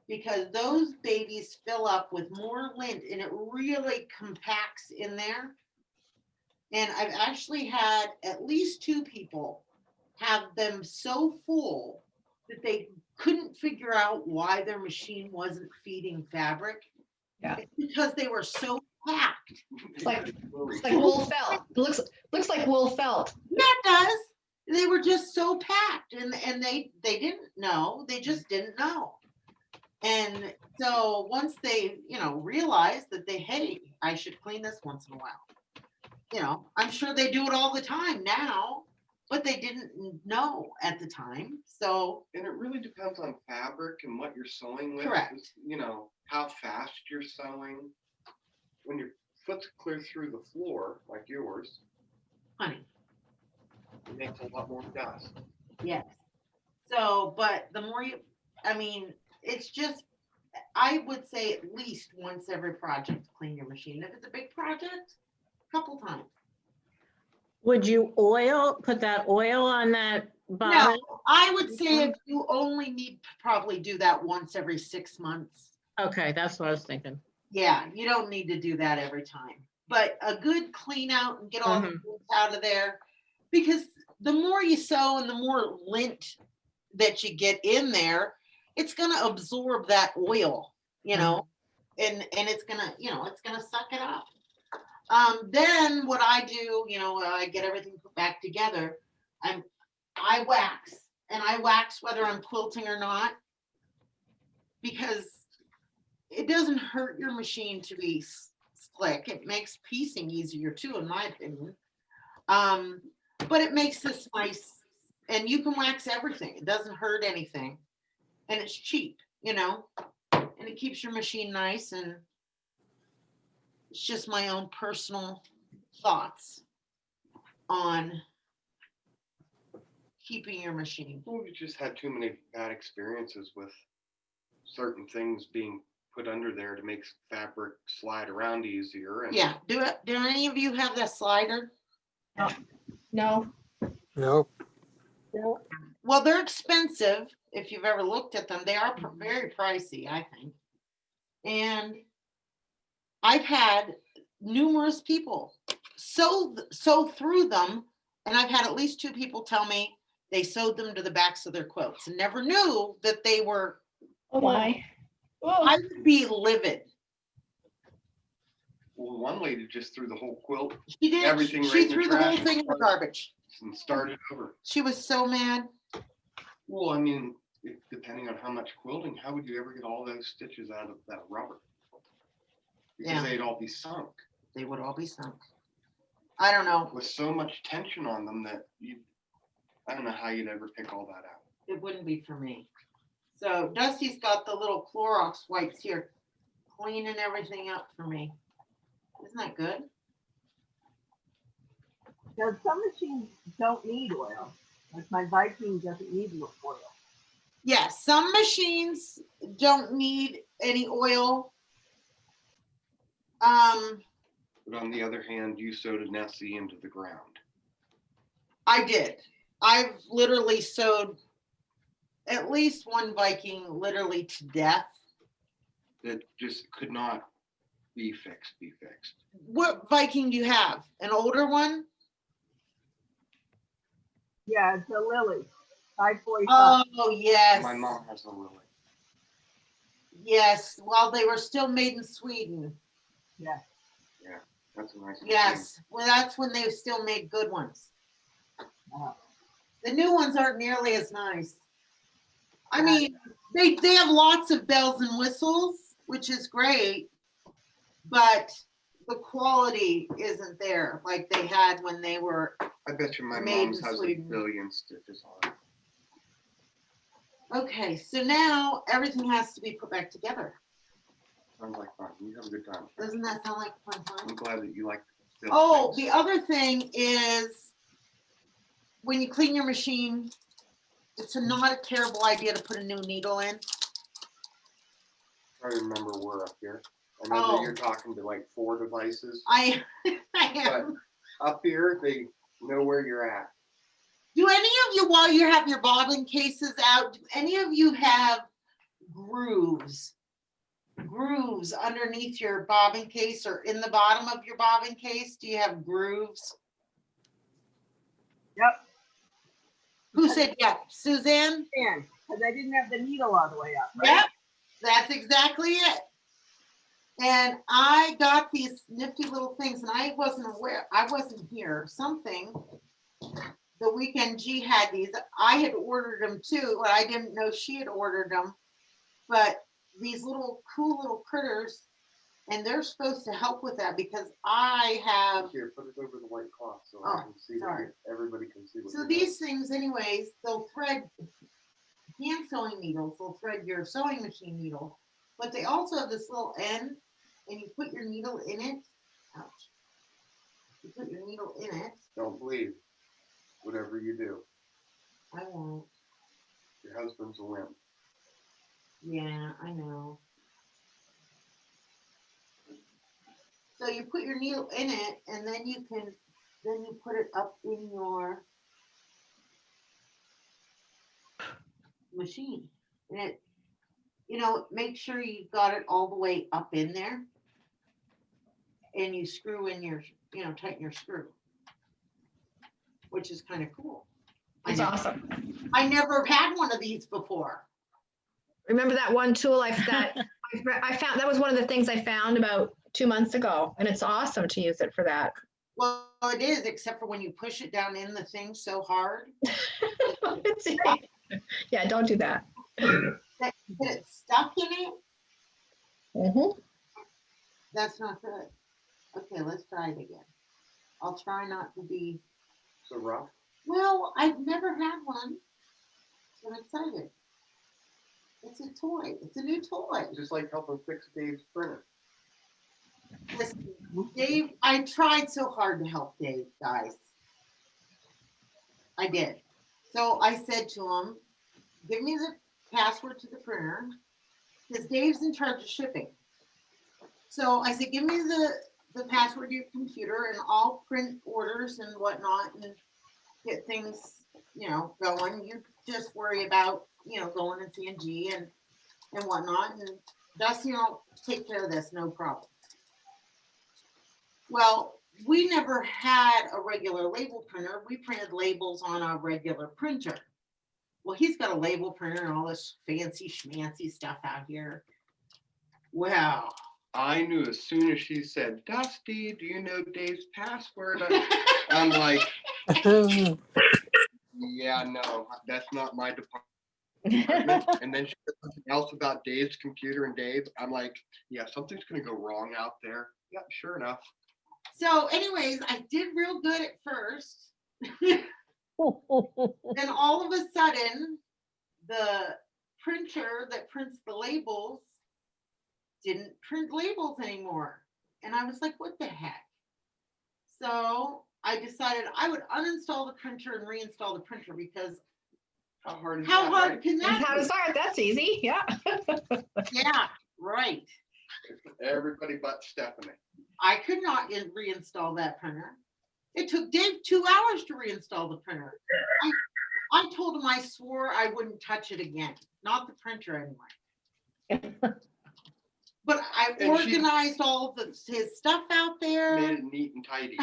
Because those babies fill up with more lint and it really compacts in there. And I've actually had at least 2 people have them so full that they couldn't figure out why their machine wasn't feeding fabric. Yeah. It's because they were so packed. It's like wool felt. It looks like wool felt. Yeah, it does. They were just so packed, and they didn't know. They just didn't know. And so once they, realized that hey, I should clean this once in a while. I'm sure they do it all the time now, but they didn't know at the time. So. And it really depends on fabric and what you're sewing with. Correct. How fast you're sewing. when your foot's clear through the floor, like yours, Honey, it makes a lot more dust. yes. So, but the more you, I mean, it's just, I would say at least once every project to clean your machine. If it's a big project, a couple times. Would you put that oil on that No, bottom? I would say if you only need to probably do that once every 6 months. Okay, that's what I was thinking. Yeah, you don't need to do that every time. But a good clean out and get all the lint out of there. Because the more you sew and the more lint that you get in there, it's gonna absorb that oil, you know, and it's gonna, you know, it's gonna suck it up. Then what I do, you know, I get everything put back together. I wax, and I wax whether I'm quilting or not, because it doesn't hurt your machine to be slick. It makes piecing easier too, in my opinion. But it makes this nice, and you can wax everything. It doesn't hurt anything, and it's cheap, you know, and it keeps your machine nice. And it's just my own personal thoughts on keeping your machine. Well, we just had too many bad experiences with certain things being put under there to make fabric slide around easier. And Yeah. Do any of you have that slider? No. Nope. No, Well, they're expensive if you've ever looked at them. They are very pricey, I think. And I've had numerous people sew through them, and I've had at least 2 people tell me they sewed them to the backs of their quilts and never knew that they were. Oh my. I would be livid. well, one lady just threw the whole quilt, She did. everything She right in the threw the whole trash thing in the garbage. and started over. She was so mad. Well, I mean, depending on how much quilting, how would you ever get all those stitches out of that rubber? Because Yeah. they'd all be sunk. They would all be sunk. I don't know. With so much tension on them that I don't know how you'd ever pick all that out. It wouldn't be for me. So Dusty's got the little Clorox wipes here, cleaning everything up for me. Isn't that good? Now, some machines don't need oil. Like my Viking doesn't need oil. Yes, some machines don't need any oil. But on the other hand, you sewed a Nessie into the ground. I did. I've literally sewed at least one Viking literally to death. That just could not be fixed. What Viking do you have? An older one? Yeah, it's a Lily, 545. Oh, yes. My mom has a Lily. Yes, well, they were still made in Sweden. Yeah. Yeah, that's a nice. Yes, well, that's when they still made good ones. The new ones aren't nearly as nice. I mean, they have lots of bells and whistles, which is great, but the quality isn't there like they had when they were. I bet you my made mom's in has Sweden. a billion stitches on it. Okay, so now everything has to be put back together. Sounds like fun. You have a good time. Doesn't that sound like a fun time? I'm glad that you like this. Oh, the other thing is when you clean your machine, it's not a terrible idea to put a new needle in. I remember we're up here. I know Oh. that you're talking to like 4 devices, I but am. up here they know where you're at. Do any of you, while you have your bobbin cases out, do any of you have grooves? Grooves underneath your bobbin case or in the bottom of your bobbin case? Do you have grooves? Yep. Who said yeah? Suzanne? Because I didn't have the needle all the way up. Right? Yep, that's exactly it. And I got these nifty little things, and I wasn't aware, I wasn't here. Something, the weekend G had these. I had ordered them too, but I didn't know she had ordered them. But these little cool little critters, and they're supposed to help with that because I have. Here, put it over the white cloth so Oh, I can see. sorry. Everybody can see what. So you're these things, anyways, they'll thread hand sewing needles. They'll thread your sewing machine needle, but they also have this little end and you put your needle in it. Ouch. You put your needle in it. Don't bleed. Whatever you do. I won't. Your husband's a wimp. Yeah, I know. So you put your needle in it, and then you put it up in your machine. And it, make sure you got it all the way up in there. And you screw in your, tighten your screw, which is kind of cool. It's awesome. I never had one of these before. Remember that one tool I found? That was one of the things I found about 2 months ago, and it's awesome to use it for that. Well, it is, except for when you push it down in the thing so hard. Yeah, don't do that. That it's stuck in it. Mm-hmm. That's not good. Okay, let's try it again. I'll try not to be. So rough? Well, I've never had one, so I'm excited. It's a toy. It's a new toy. Just like helping fix Dave's printer. Listen, Dave, I tried so hard to help Dave, guys. I did. So I said to him, give me the password to the printer, because Dave's in charge of shipping. So I said, give me the password to your computer, and I'll print orders and whatnot and get things, going. You just worry about, going to C&G and whatnot. And Dusty, I'll take care of this, no problem. Well, we never had a regular label printer. We printed labels on a regular printer. Well, he's got a label printer and all this fancy schmancy stuff out here. Well, I knew as soon as she said, Dusty, do you know Dave's password? I'm like, yeah, no, that's not my department. And then she said something else about Dave's computer and Dave. I'm like, yeah, something's going to go wrong out there. Yeah, sure enough. So anyways, I did real good at first. Then all of a sudden, the printer that prints the labels didn't print labels anymore. And I was like, what the heck? So I decided I would uninstall the printer and reinstall the printer, because how hard can that How to be? start? That's easy. Yeah. Yeah, right. Everybody but Stephanie. I could not reinstall that printer. It took Dave 2 hours to reinstall the printer. I told him I swore I wouldn't touch it again. Not the printer anyway. But I organized all of his stuff out there. Made it neat and tidy.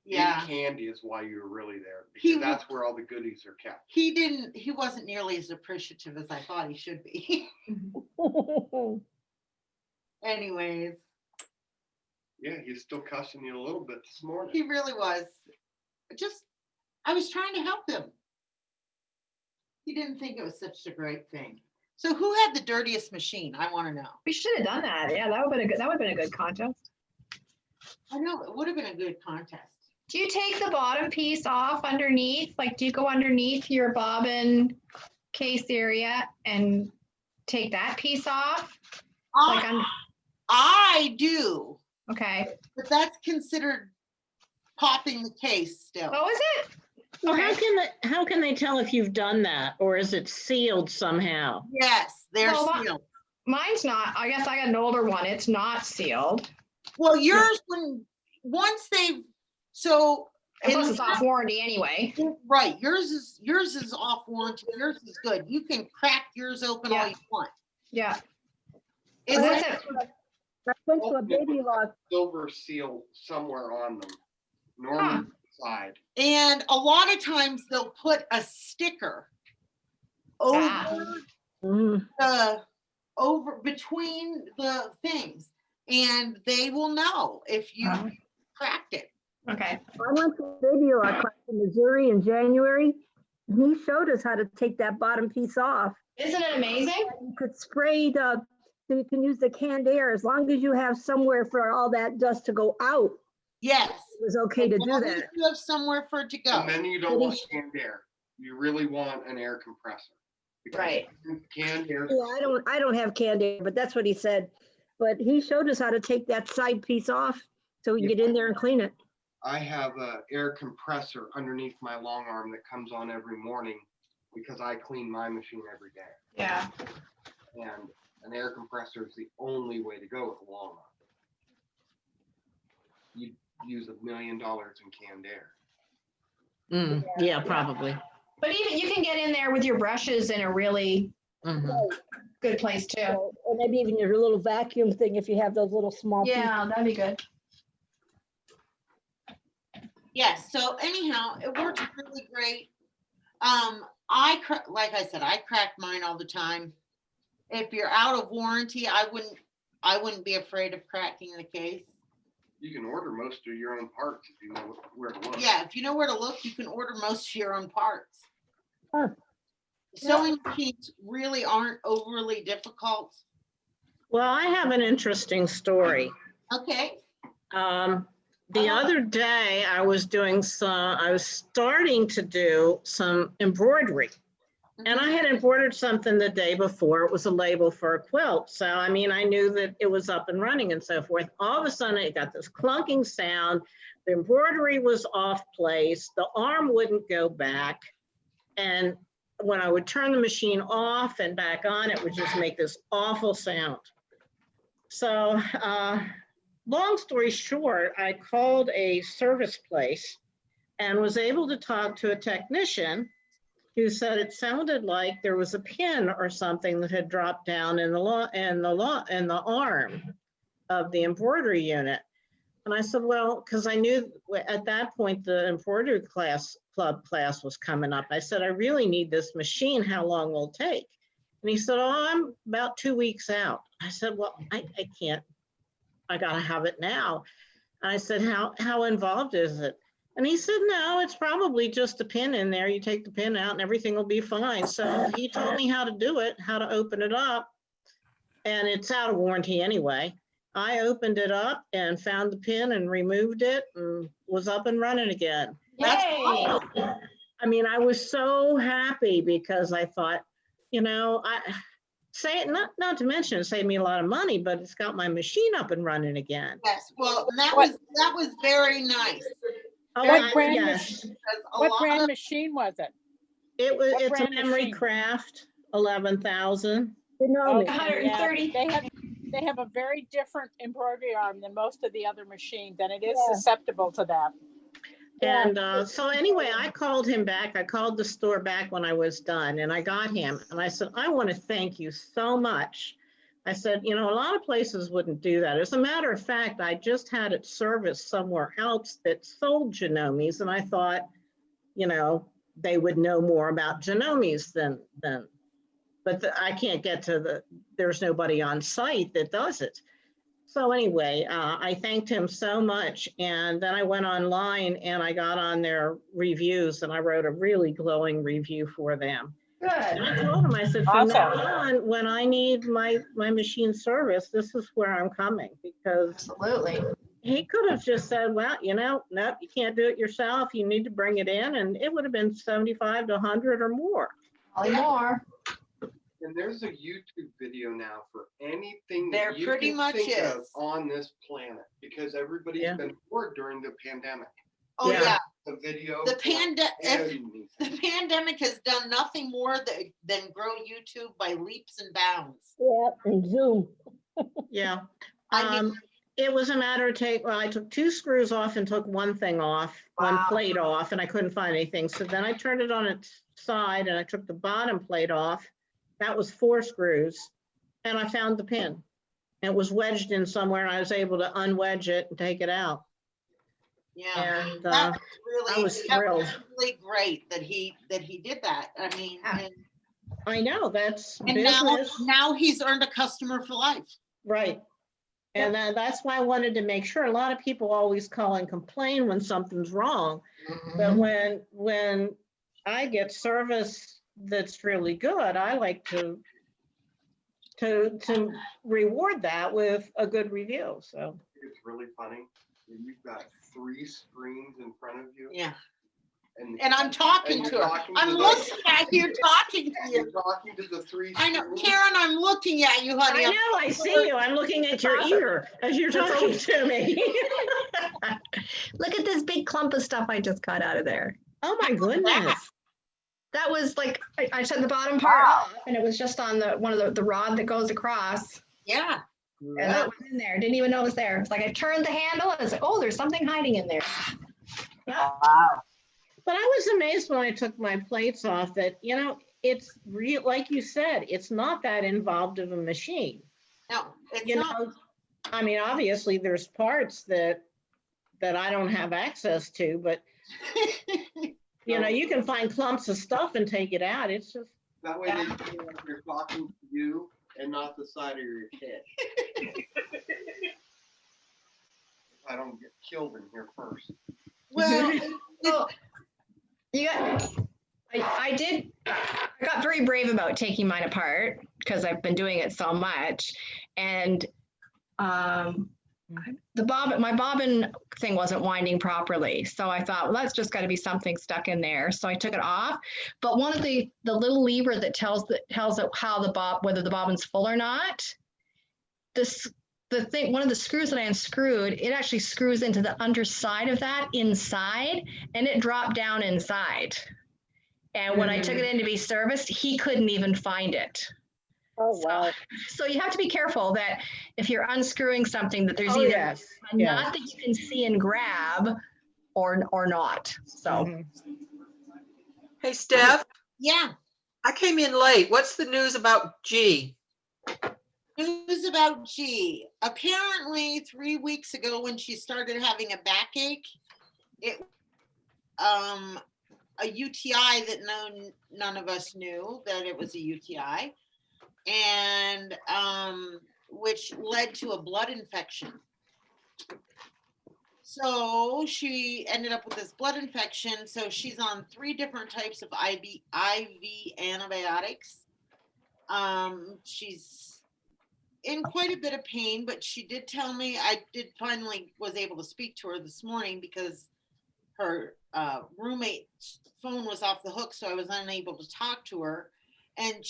Yeah. Eating candy is why you're really there, because that's where all the goodies are kept. He wasn't nearly as appreciative as I thought he should be. Anyways. Yeah, he's still cussing you a little bit this morning. He really was. I was trying to help him. He didn't think it was such a great thing. So who had the dirtiest machine? I want to know. We should have done that. Yeah, that would have been a good contest. I know, it would have been a good contest. Do you take the bottom piece off underneath? Like, do you go underneath your bobbin case area and take that piece off? I do. Okay. But that's considered popping the case still. Oh, is it? Well, Okay. how can they tell if you've done that, or is it sealed somehow? Yes, they're Well, sealed. Mine's not. I guess I got an older one. It's not sealed. Well, yours, once they've, so. And plus, it's off warranty anyway. Right, yours is off warranty. Yours is good. You can crack yours open all you want. Yeah. It's That's like, it. I went to a baby lock. Silver seal somewhere on them, normally side. and a lot of times they'll put a sticker over between the things, and they will know if you cracked it. Okay. I went to a baby lock class in Missouri in January. And he showed us how to take that bottom piece off. Isn't it amazing? You could spray so you can use the canned air as long as you have somewhere for all that dust to go out. Yes. It was okay to do that. You have somewhere for it to go. And then you don't want canned air. You really want an air compressor. because Right. canned air. Yeah, I don't have canned air, but that's what he said. But he showed us how to take that side piece off so we can get in there and clean it. I have a air compressor underneath my long arm that comes on every morning because I clean my machine every day. Yeah. And an air compressor is the only way to go with a long arm. You use $1 million in canned air. Yeah, probably. But even you can get in there with your brushes in a really good place too. So, or maybe even your little vacuum thing if you have those little small pieces. Yeah, that'd be good. Yes, so anyhow, it works really great. Like I said, I crack mine all the time. If you're out of warranty, I wouldn't be afraid of cracking the case. You can order most of your own parts if you know where to look. Yeah, if you know where to look, you can order most of your own parts. Huh. Sewing machines really aren't overly difficult. Well, I have an interesting story. Okay. The other day I was starting to do some embroidery. And I had embroidered something the day before. It was a label for a quilt. So, I mean, I knew that it was up and running and so forth. All of a sudden, it got this clunking sound. The embroidery was off place. The arm wouldn't go back. And when I would turn the machine off and back on, it would just make this awful sound. So, long story short, I called a service place and was able to talk to a technician who said it sounded like there was a pin or something that had dropped down in the arm of the embroidery unit. And I said, well, because I knew at that point the embroidery club class was coming up. I said, I really need this machine. How long will it take? And he said, oh, I'm about 2 weeks out. I said, well, I can't. I got to have it now. And I said, how involved is it? And he said, no, it's probably just a pin in there. You take the pin out and everything will be fine. So he taught me how to do it, how to open it up. And it's out of warranty anyway. I opened it up and found the pin and removed it and was up and running again. Yay! I mean, I was so happy because I thought, you know, not to mention it saved me a lot of money, but it's got my machine up and running again. Yes, well, that was very nice. Oh, What brand yes. What brand machine was it? What It's a brand Memory machine? Craft 11,000. Phenomenal. Okay, yeah, 130. they have a very different embroidery arm than most of the other machines, and it is Yeah. susceptible to that. And so anyway, I called him back. I called the store back when I was done and I got him and I said, I want to thank you so much. I said, you know, a lot of places wouldn't do that. As a matter of fact, I just had it serviced somewhere else that sold Genomi's and I thought, you know, they would know more about Genomi's than but I can't get to there's nobody on site that does it. So anyway, I thanked him so much. And then I went online and I got on their reviews and I wrote a really glowing review for them. And I Good. told him, I said, from now Awesome. on, when I need my machine service, this is where I'm coming, because Absolutely. he could have just said, well, you know, nope, you can't do it yourself. You need to bring it in. And it would have been 75 to 100 or more. Probably more. And there's a YouTube video now for anything There that you pretty can much think of is. on this planet, because everybody's Yeah. been bored during the pandemic. Oh, Yeah. yeah. The video. The anything. pandemic has done nothing more than grow YouTube by leaps and bounds. Yeah, and Zoom. Yeah. I mean, It was a matter of I took 2 screws off and took one thing off, one Wow. plate off, and I couldn't find anything. So then I turned it on its side and I took the bottom plate off. That was 4 screws and I found the pin. It was wedged in somewhere and I was able to unwedge it and take it out. yeah. And That was really, I was that thrilled. was really great that he did that. I mean, Yeah. I know that's and business. now he's earned a customer for life. Right. And that's why I wanted to make sure. A lot of people always call and complain when something's wrong. But when I get service that's really good, I like to reward that with a good review. So It's really funny. You've got 3 screens in front of you. Yeah. And I'm talking to her. I'm looking at you, talking to You're you. talking to the three. I know, screens. Karen, I'm looking at you, honey. I know, I see you. I'm looking at your ear as you're talking to me. Look at this big clump of stuff I just got out of there. Oh, my goodness. That was like, I took the bottom part off and it was just on the one of the rod that goes across. Yeah. And that was in there. Didn't even know it was there. It's like I turned the handle and I was like, oh, there's something hiding in there. Yeah. Wow. But I was amazed when I took my plates off that, you know, it's real, like you said, it's not that involved of a machine. No, it's You not. know, I mean, obviously there's parts that I don't have access to, but you know, you can find clumps of stuff and take it out. It's just. That way they feel like they're talking to you and not the side of your head. I don't get killed in here first. Well, You got, I got very brave about taking mine apart because I've been doing it so much. And my bobbin thing wasn't winding properly. So I thought, well, that's just got to be something stuck in there. So I took it off. But one of the little lever that tells it how whether the bobbin's full or not, one of the screws that I unscrewed, it actually screws into the underside of that inside, and it dropped down inside. And when I took it in to be serviced, he couldn't even find it. Oh, wow. So you have to be careful that if you're unscrewing something, that there's Oh, either yes. a nut that you can see and grab or not. So Hey, Steph, yeah. I came in late. What's the news about G? News about G. Apparently 3 weeks ago when she started having a backache, it a UTI that none of us knew that it was a UTI, and which led to a blood infection. So she ended up with this blood infection. So she's on 3 different types of IV antibiotics. She's in quite a bit of pain, but she did tell me, I did finally was able to speak to her this morning because her roommate's phone was off the hook, so I was unable to talk to her. And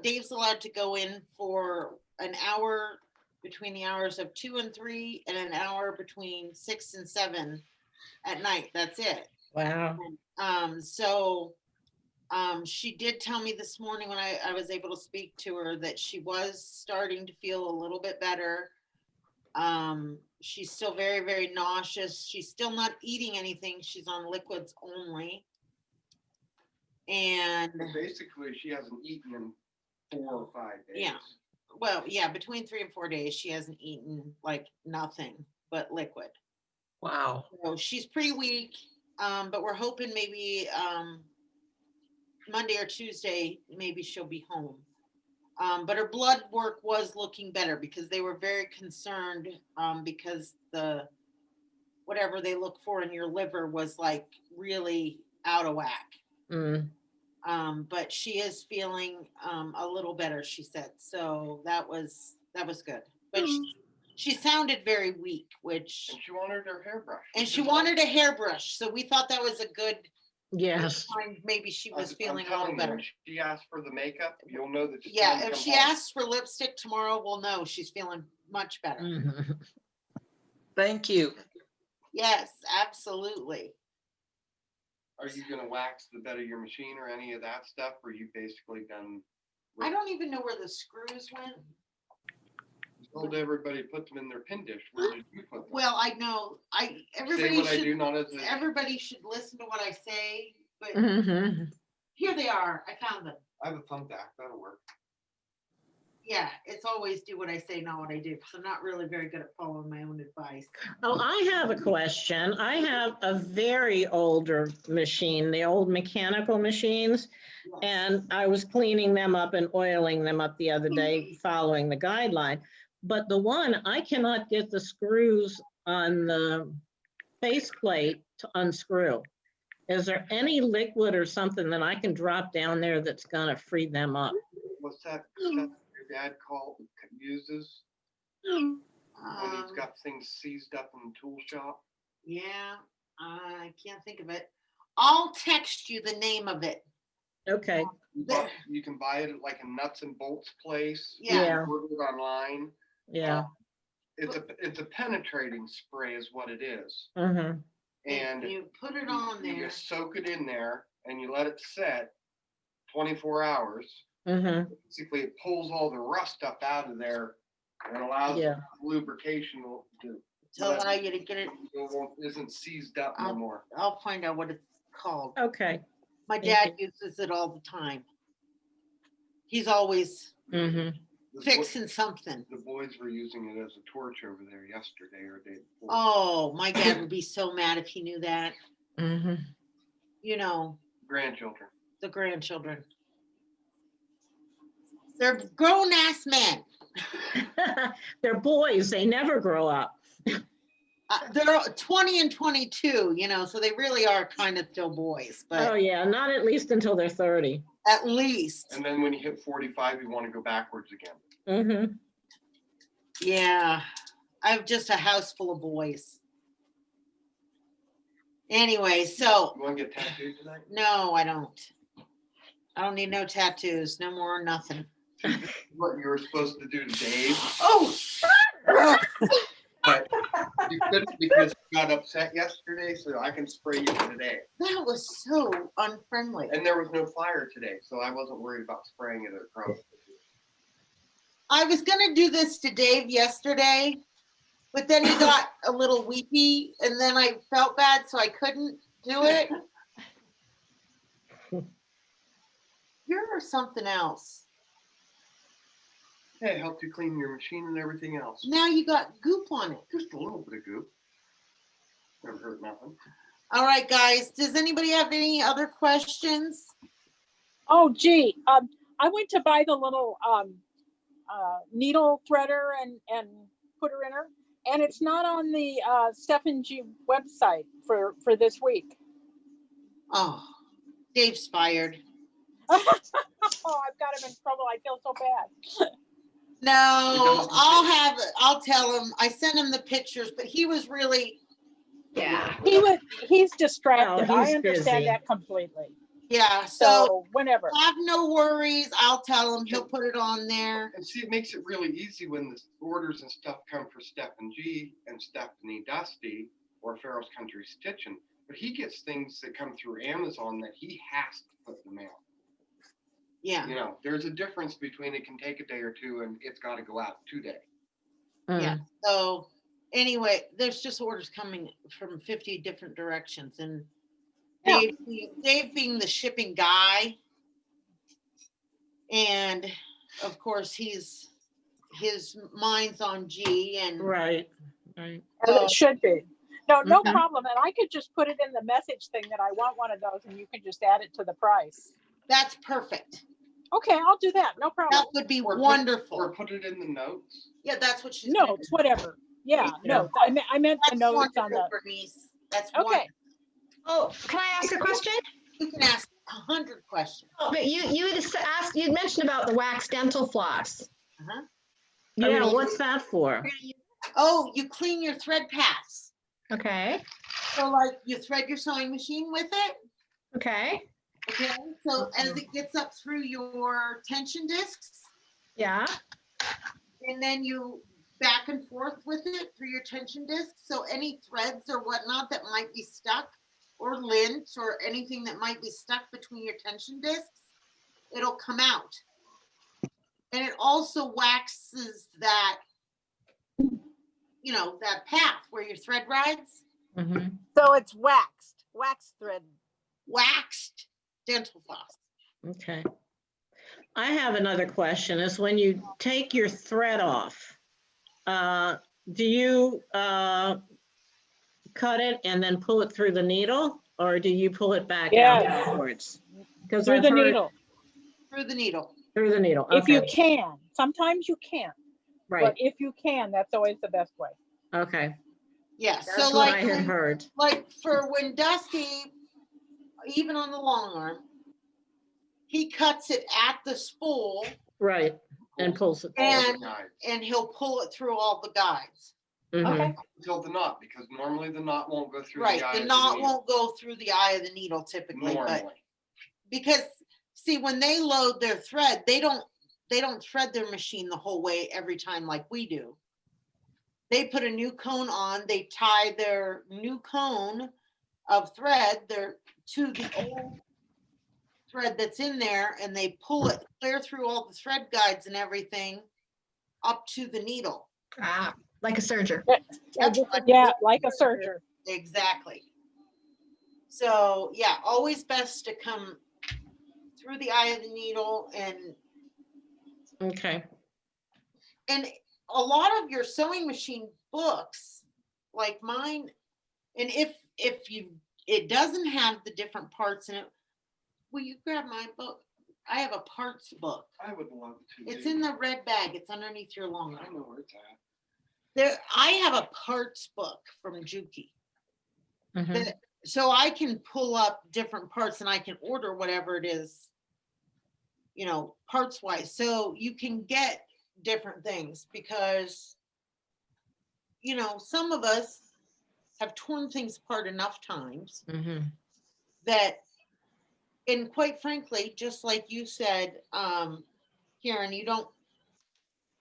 Dave's allowed to go in for an hour between the hours of 2 and 3 and an hour between 6 and 7 at night. That's it. Wow. She did tell me this morning when I was able to speak to her that she was starting to feel a little bit better. She's still very, very nauseous. She's still not eating anything. She's on liquids only. And basically she hasn't eaten in 4 or 5 days. Yeah. Well, yeah, between 3 and 4 days, she hasn't eaten like nothing but liquid. Wow. So she's pretty weak, but we're hoping maybe Monday or Tuesday, maybe she'll be home. But her blood work was looking better because they were very concerned because whatever they look for in your liver was like really out of whack. But she is feeling a little better, she said. So that was good. But she sounded very weak, which. And she wanted her hairbrush. And she wanted a hairbrush. So we thought that was a good. Yes. Maybe she was feeling a telling little better. When she asks for the makeup, you'll know that. Yeah, if she asks for lipstick tomorrow, we'll know she's feeling much better. Thank you. Yes, absolutely. Are you gonna wax the bed of your machine or any of that stuff? Or are you basically done? I don't even know where the screws went. You told everybody to put them in their pin dish. Where did you put them? Well, I know. Everybody Say what I do, not as a. Everybody should listen to what I say, but here they are. I found them. I have a thumb back. That'll work. Yeah, it's always do what I say, not what I do, because I'm not really very good at following my own advice. Oh, I have a question. I have a very older machine, the old mechanical machines, Yes. and I was cleaning them up and oiling them up the other day following the guideline. But the one, I cannot get the screws on the faceplate to unscrew. Is there any liquid or something that I can drop down there that's gonna free them up? What's that stuff your dad uses? When he's got things seized up in the tool shop? Yeah, I can't think of it. I'll text you the name of it. Okay, You can buy it at like a nuts and bolts place. Yeah. You Yeah. can order it online. yeah. It's a penetrating spray is what it is. Mm-hmm. And You put it on you there. just soak it in there and you let it set 24 hours. Mm-hmm. Basically, it pulls all the rust stuff out of there and allows Yeah. lubrication to To allow you to get it. isn't seized up no more. I'll find out what it's called. Okay. My Thank dad uses it all the time. He's always Mm-hmm. fixing something. The boys were using it as a torch over there yesterday or day before. Oh, my dad would be so mad if he knew that. Mm-hmm. You know, Grandchildren. the grandchildren. They're grown ass men. They're boys. They never grow up. They're 20 and 22, you know, so they really are kind of still boys, but Oh, yeah. Not at least until they're 30. at least. And then when you hit 45, you want to go backwards again. Mm-hmm. Yeah. I have just a house full of boys. Anyway, so You want to get tattooed tonight? no, I don't. I don't need no tattoos, no more, nothing. What you were supposed to do to Dave, Oh, but you couldn't because you got upset yesterday, so I can spray you today. that was so unfriendly. And there was no fire today, so I wasn't worried about spraying it across. I was gonna do this to Dave yesterday, but then he got a little weepy and then I felt bad, so I couldn't do it. You're something else. Hey, it helped you clean your machine and everything else. Now you got goop on it. Just a little bit of goop. Never hurt nothing. All right, guys. Does anybody have any other questions? Oh, gee, I went to buy the little needle threader and putter in her, and it's not on the Steph and G website for this week. Oh, Dave's fired. Oh, I've got him in trouble. I feel so bad. No, I'll tell him. I sent him the pictures, but he was really, Yeah. He's distracted. Well, he's I understand busy. that completely. yeah, so So whenever. have no worries. I'll tell him. He'll put it on there. And see, it makes it really easy when the orders and stuff come for Steph and G and Stephanie Dusty or Pharaoh's Country Stitching. But he gets things that come through Amazon that he has to put in the mail. Yeah, You know, there's a difference between it can take a day or two and it's got to go out today. yeah. So anyway, there's just orders coming from 50 different directions. And Yeah. Dave being the shipping guy, and of course his mind's on G, and Right. Right. As it should be. No Mhm. problem. And I could just put it in the message thing that I want one of those, and you can just add it to the price. that's perfect. Okay, I'll do that. No problem. That would be Or wonderful. put it in the notes. Yeah, that's what she's gonna Notes, do. whatever. Yeah, Yeah. notes. I meant the That's notes on wonderful, the. Bernice. That's Okay. wonderful. Oh, can I ask a question? You can ask 100 questions. Oh, but you had asked, you'd mentioned about the wax dental floss. Uh-huh. Yeah, what's that for? Oh, you clean your thread paths. Okay. So like you thread your sewing machine with it. Okay. Okay. So as it gets up through your tension discs, Yeah. and then you back and forth with it through your tension discs. So any threads or whatnot that might be stuck, or lint or anything that might be stuck between your tension discs, it'll come out. And it also waxes that, you know, that path where your thread rides. Mm-hmm. So it's wax thread. Waxed dental floss. Okay. I have another question, is when you take your thread off, do you cut it and then pull it through the needle, or do you pull it back out Yes. afterwards? Because Through I've the heard needle. Through the needle. through the needle. If you Okay, can. Sometimes you can't. right. But if you can, that's always the best way. Okay, Yeah. that's So what like I had heard. like for when Dusty, even on the long arm, he cuts it at the spool Right, and pulls it. and he'll pull it through all the guides. Mhm. Okay. until the knot, because normally the knot won't go through Right, the eye the of knot needle. won't go through the eye of the needle typically, but Normally. because, see, when they load their thread, they don't thread their machine the whole way every time like we do. They put a new cone on, they tie their new cone of thread there to the old thread that's in there, and they pull it clear through all the thread guides and everything up to the needle. Ah, like a serger. Yeah, like a serger. Exactly. So yeah, always best to come through the eye of the needle, Okay. and a lot of your sewing machine books, like mine, and if it doesn't have the different parts in it, will you grab my book? I have a parts book. I would love to. It's in the red bag. It's underneath your long I know where it's at. there. I have a parts book from Juki. Mhm. that- so I can pull up different parts and I can order whatever it is, parts wise. So you can get different things because, some of us have torn things apart enough times Mhm. that, and quite frankly, just like you said, Karen,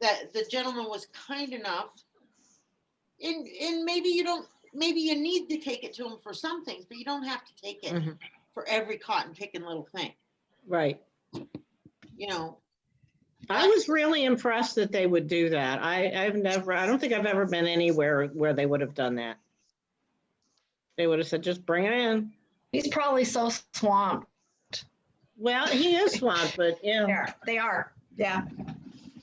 that the gentleman was kind enough, and maybe you need to take it to him for some things, but you don't have to take it Mhm. for every cotton picking little thing. Right. You know, I was really impressed that they would do that. I don't think I've ever been anywhere where they would have done that. They would have said, just bring it in. He's probably so swamped. Well, he is swamped, but yeah. They are. Yeah.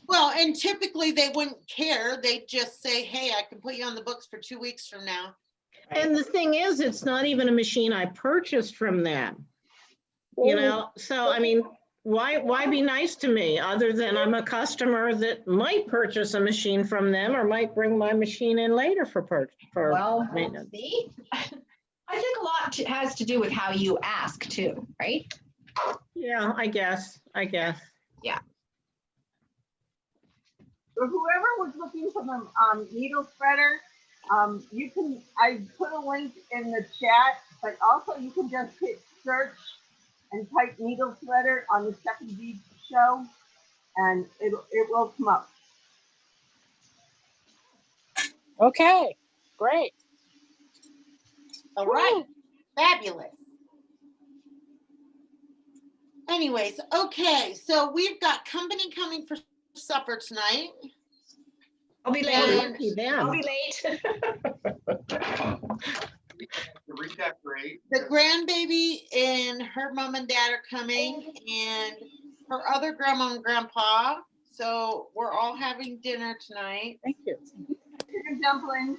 well, and typically they wouldn't care. They'd just say, hey, I can put you on the books for 2 weeks from now. And the thing is, it's not even a machine I purchased from them. So I mean, why be nice to me other than I'm a customer that might purchase a machine from them or might bring my machine in later for Well, maintenance. see, I think a lot has to do with how you ask too, right? Yeah, I guess. Yeah. So whoever was looking for the needle spreader, I put a link in the chat, but also you can just hit search and type needle threader on the Second Bead show, and it will come up. Okay, great. All right. Fabulous. Anyways, okay, so we've got company coming for supper tonight. I'll be late. And Lucky them. I'll be late. To redecorate. the grandbaby and her mom and dad are coming, and her other grandma and grandpa. So we're all having dinner tonight. Thank you. Chicken dumplings.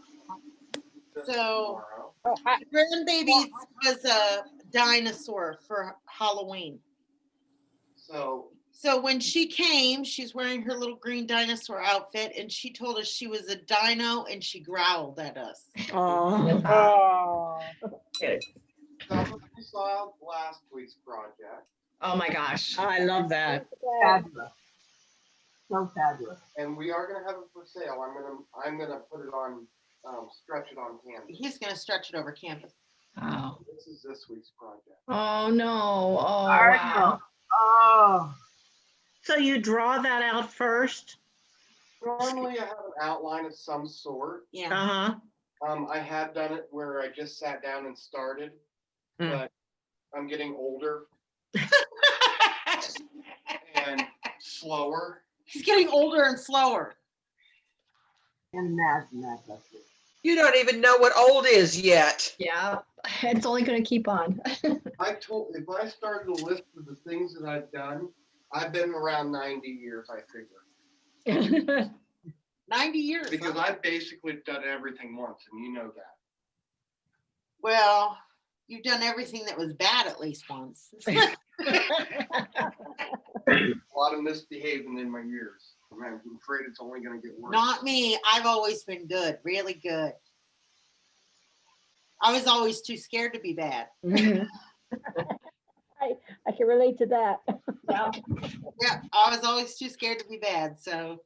So Oh, hi. the grandbaby was a dinosaur for Halloween. So when she came, she's wearing her little green dinosaur outfit, and she told us she was a dino, and she growled at us. Oh. Oh, So we saw last week's project, Oh my gosh. I love that. Fabulous. So fabulous. and we are gonna have it for sale. I'm gonna put it on, stretch it on canvas. He's gonna stretch it over canvas. Oh. This is this week's project. Oh no. Oh Cardinal. wow. Oh, So you draw that out first? Normally I have an outline of some sort. Yeah. Uh-huh. I have done it where I just sat down and started, Mm. but I'm getting older and slower. He's getting older and slower. imagine that. That's it. You don't even know what old is yet. Yeah. It's only going to keep on. If I started a list of the things that I've done, I've been around 90 years, I figure. 90 years. Because huh? I've basically done everything once, and you know that. Well, you've done everything that was bad at least once. A lot of misbehaving in my years. I'm afraid it's only going to get worse. Not me. I've always been good, really good. I was always too scared to be bad. Mhm. I can relate to that. Yeah, I was always too scared to be bad. So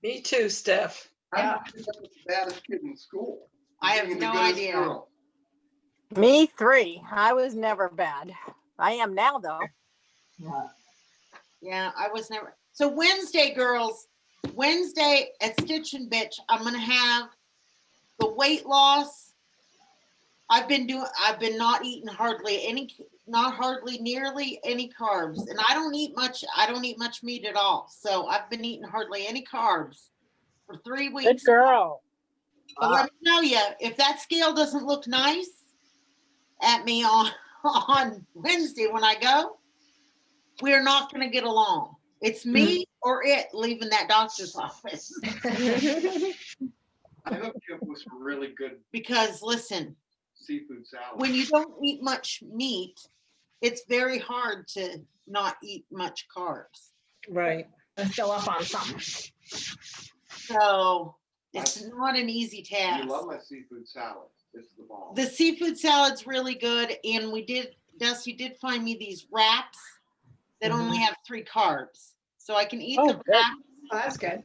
Me too, Steph. How did you get the baddest kid in school? I have Being the no goodest idea. girl. Me 3. I was never bad. I am now though. Yeah, I was never. So Wednesday, girls, Wednesday at Stitch and Bitch, I'm gonna have the weight loss. I've been not eating hardly nearly any carbs. And I don't eat much meat at all. So I've been eating hardly any carbs for 3 Good weeks. girl. But let me tell you, if that scale doesn't look nice at me on Wednesday when I go, we're not going to get along. It's me or it leaving that doctor's office. I hooked you up with some really good Because listen, seafood salad. when you don't eat much meat, it's very hard to not eat much carbs. Right. Let's go up on something. So it's not an easy task. You love my seafood salad. It's the bomb. The seafood salad's really good. And Dusty did find me these wraps that only have 3 carbs. So I can eat the wrap. Oh, that's good.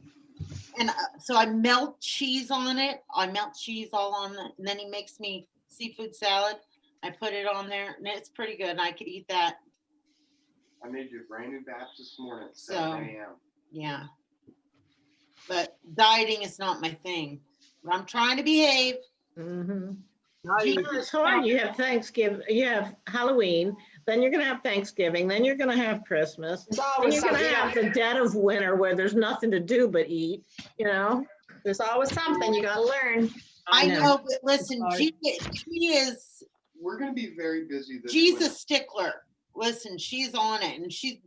And so I melt cheese on it. I melt cheese all on it. And then he makes me seafood salad. I put it on there and it's pretty good. And I could eat that. I made you a brand new batch this morning at So, 7 a.m. Yeah. But dieting is not my thing. But I'm trying to behave. Mm-hmm. It's hard. You have Thanksgiving, you have Halloween, then you're going to have Thanksgiving, then you're going to have Christmas. There's And always you're going to something. have the dead of winter where there's nothing to do but eat, you know? There's always something you got to learn. I know, but listen, Sorry. We're going to be very busy this she's winter. a stickler. Listen, she's on it, and she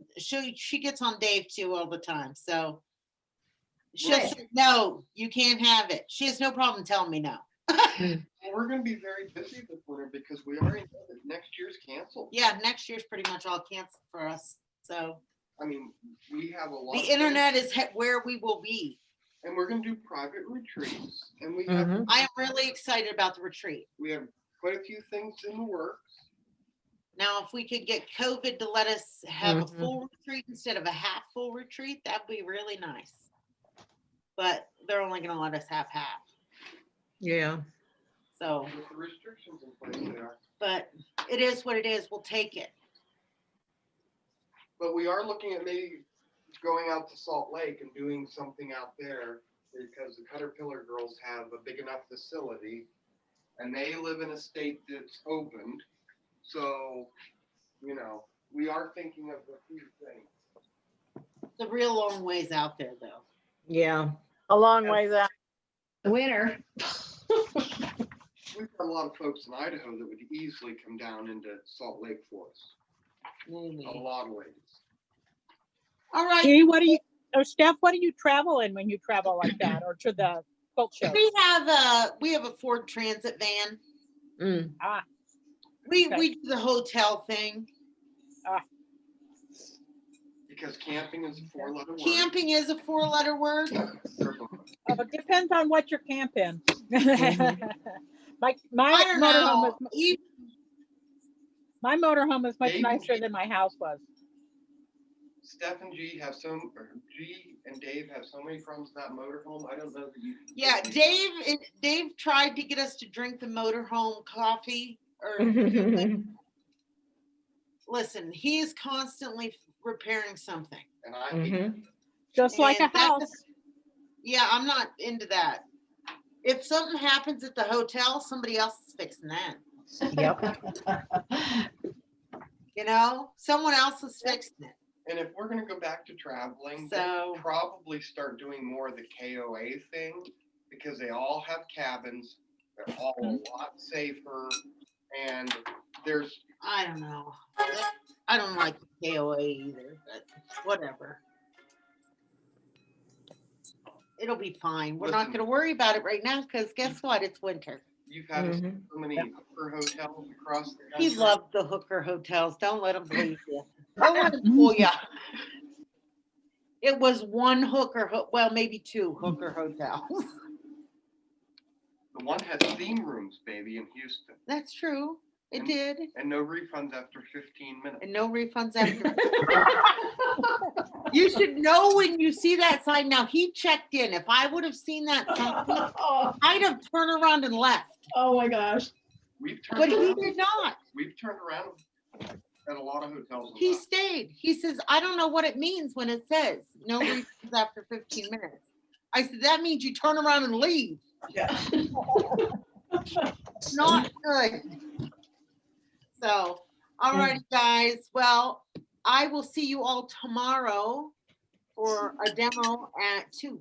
gets on Dave too all the time. So she'll Right. say, no, you can't have it. She has no problem telling me no. Well, we're going to be very busy this winter because we already know that next year's canceled. Yeah, next year's pretty much all canceled for us. So I mean, we have a lot. the of internet things, is where we will be. and we're going to do private retreats, and we have I am really excited about the retreat. we have quite a few things in the works. Now, if we could get COVID to let us have a full retreat instead of a half full retreat, that'd be really nice. But they're only going to let us have half. Yeah. So, With the restrictions in place there. but it is what it is. We'll take it. But we are looking at maybe going out to Salt Lake and doing something out there because the Caterpillar girls have a big enough facility and they live in a state that's opened. So, you know, we are thinking of a few things. It's a real long ways out there, though. Yeah. A long ways out. Winter. We've got a lot of folks in Idaho that would easily come down into Salt Lake for us. A lot of ladies. All right. Gee, Steph, what do you travel in when you travel like that, or to the quilt show? We have a Ford Transit van. We do the hotel thing. Because camping is a 4-letter word. Camping is a 4-letter word. It depends on what you're camping. My I don't know. My motorhome is much Maybe. nicer than my house was. Steph and G and Dave have so many problems with that motorhome. I don't know that you. Yeah, Dave tried to get us to drink the motorhome coffee. Listen, he is constantly repairing something. And I just like a house. Yeah, I'm not into that. If something happens at the hotel, somebody else is fixing that. Yep. You know, someone else is fixing it. And if we're going to go back to traveling, So- we'll probably start doing more of the KOA thing because they all have cabins. They're all a lot safer. And there's. I don't know. I don't like the KOA either, but whatever. It'll be fine. We're not Listen. going to worry about it right now because guess what? It's winter. You've had so many hooker hotels across the country. He loved the hooker hotels. Don't let him believe you. Don't let him fool you. It was one hooker, well, maybe 2 hooker hotels. The one has theme rooms, baby, in Houston. That's true. It did. And no refunds after 15 minutes. And no refunds after. You should know when you see that sign. Now, he checked in. If I would have seen that sign, I'd have turned around and left. Oh my gosh. We've turned But he around, did not. we've turned around at a lot of hotels. and He that. stayed. He says, I don't know what it means when it says no refunds after 15 minutes. I said, that means you turn around and leave. Yeah. Not good. So, all right, guys. Well, I will see you all tomorrow for a demo at 2.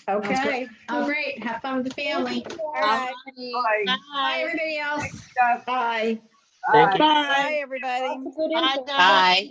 Okay. Oh, great. Have fun with the family. All right. Bye, Bye. everybody else. Steph. Bye. Thank you. Bye, everybody. Bye, guys. Bye.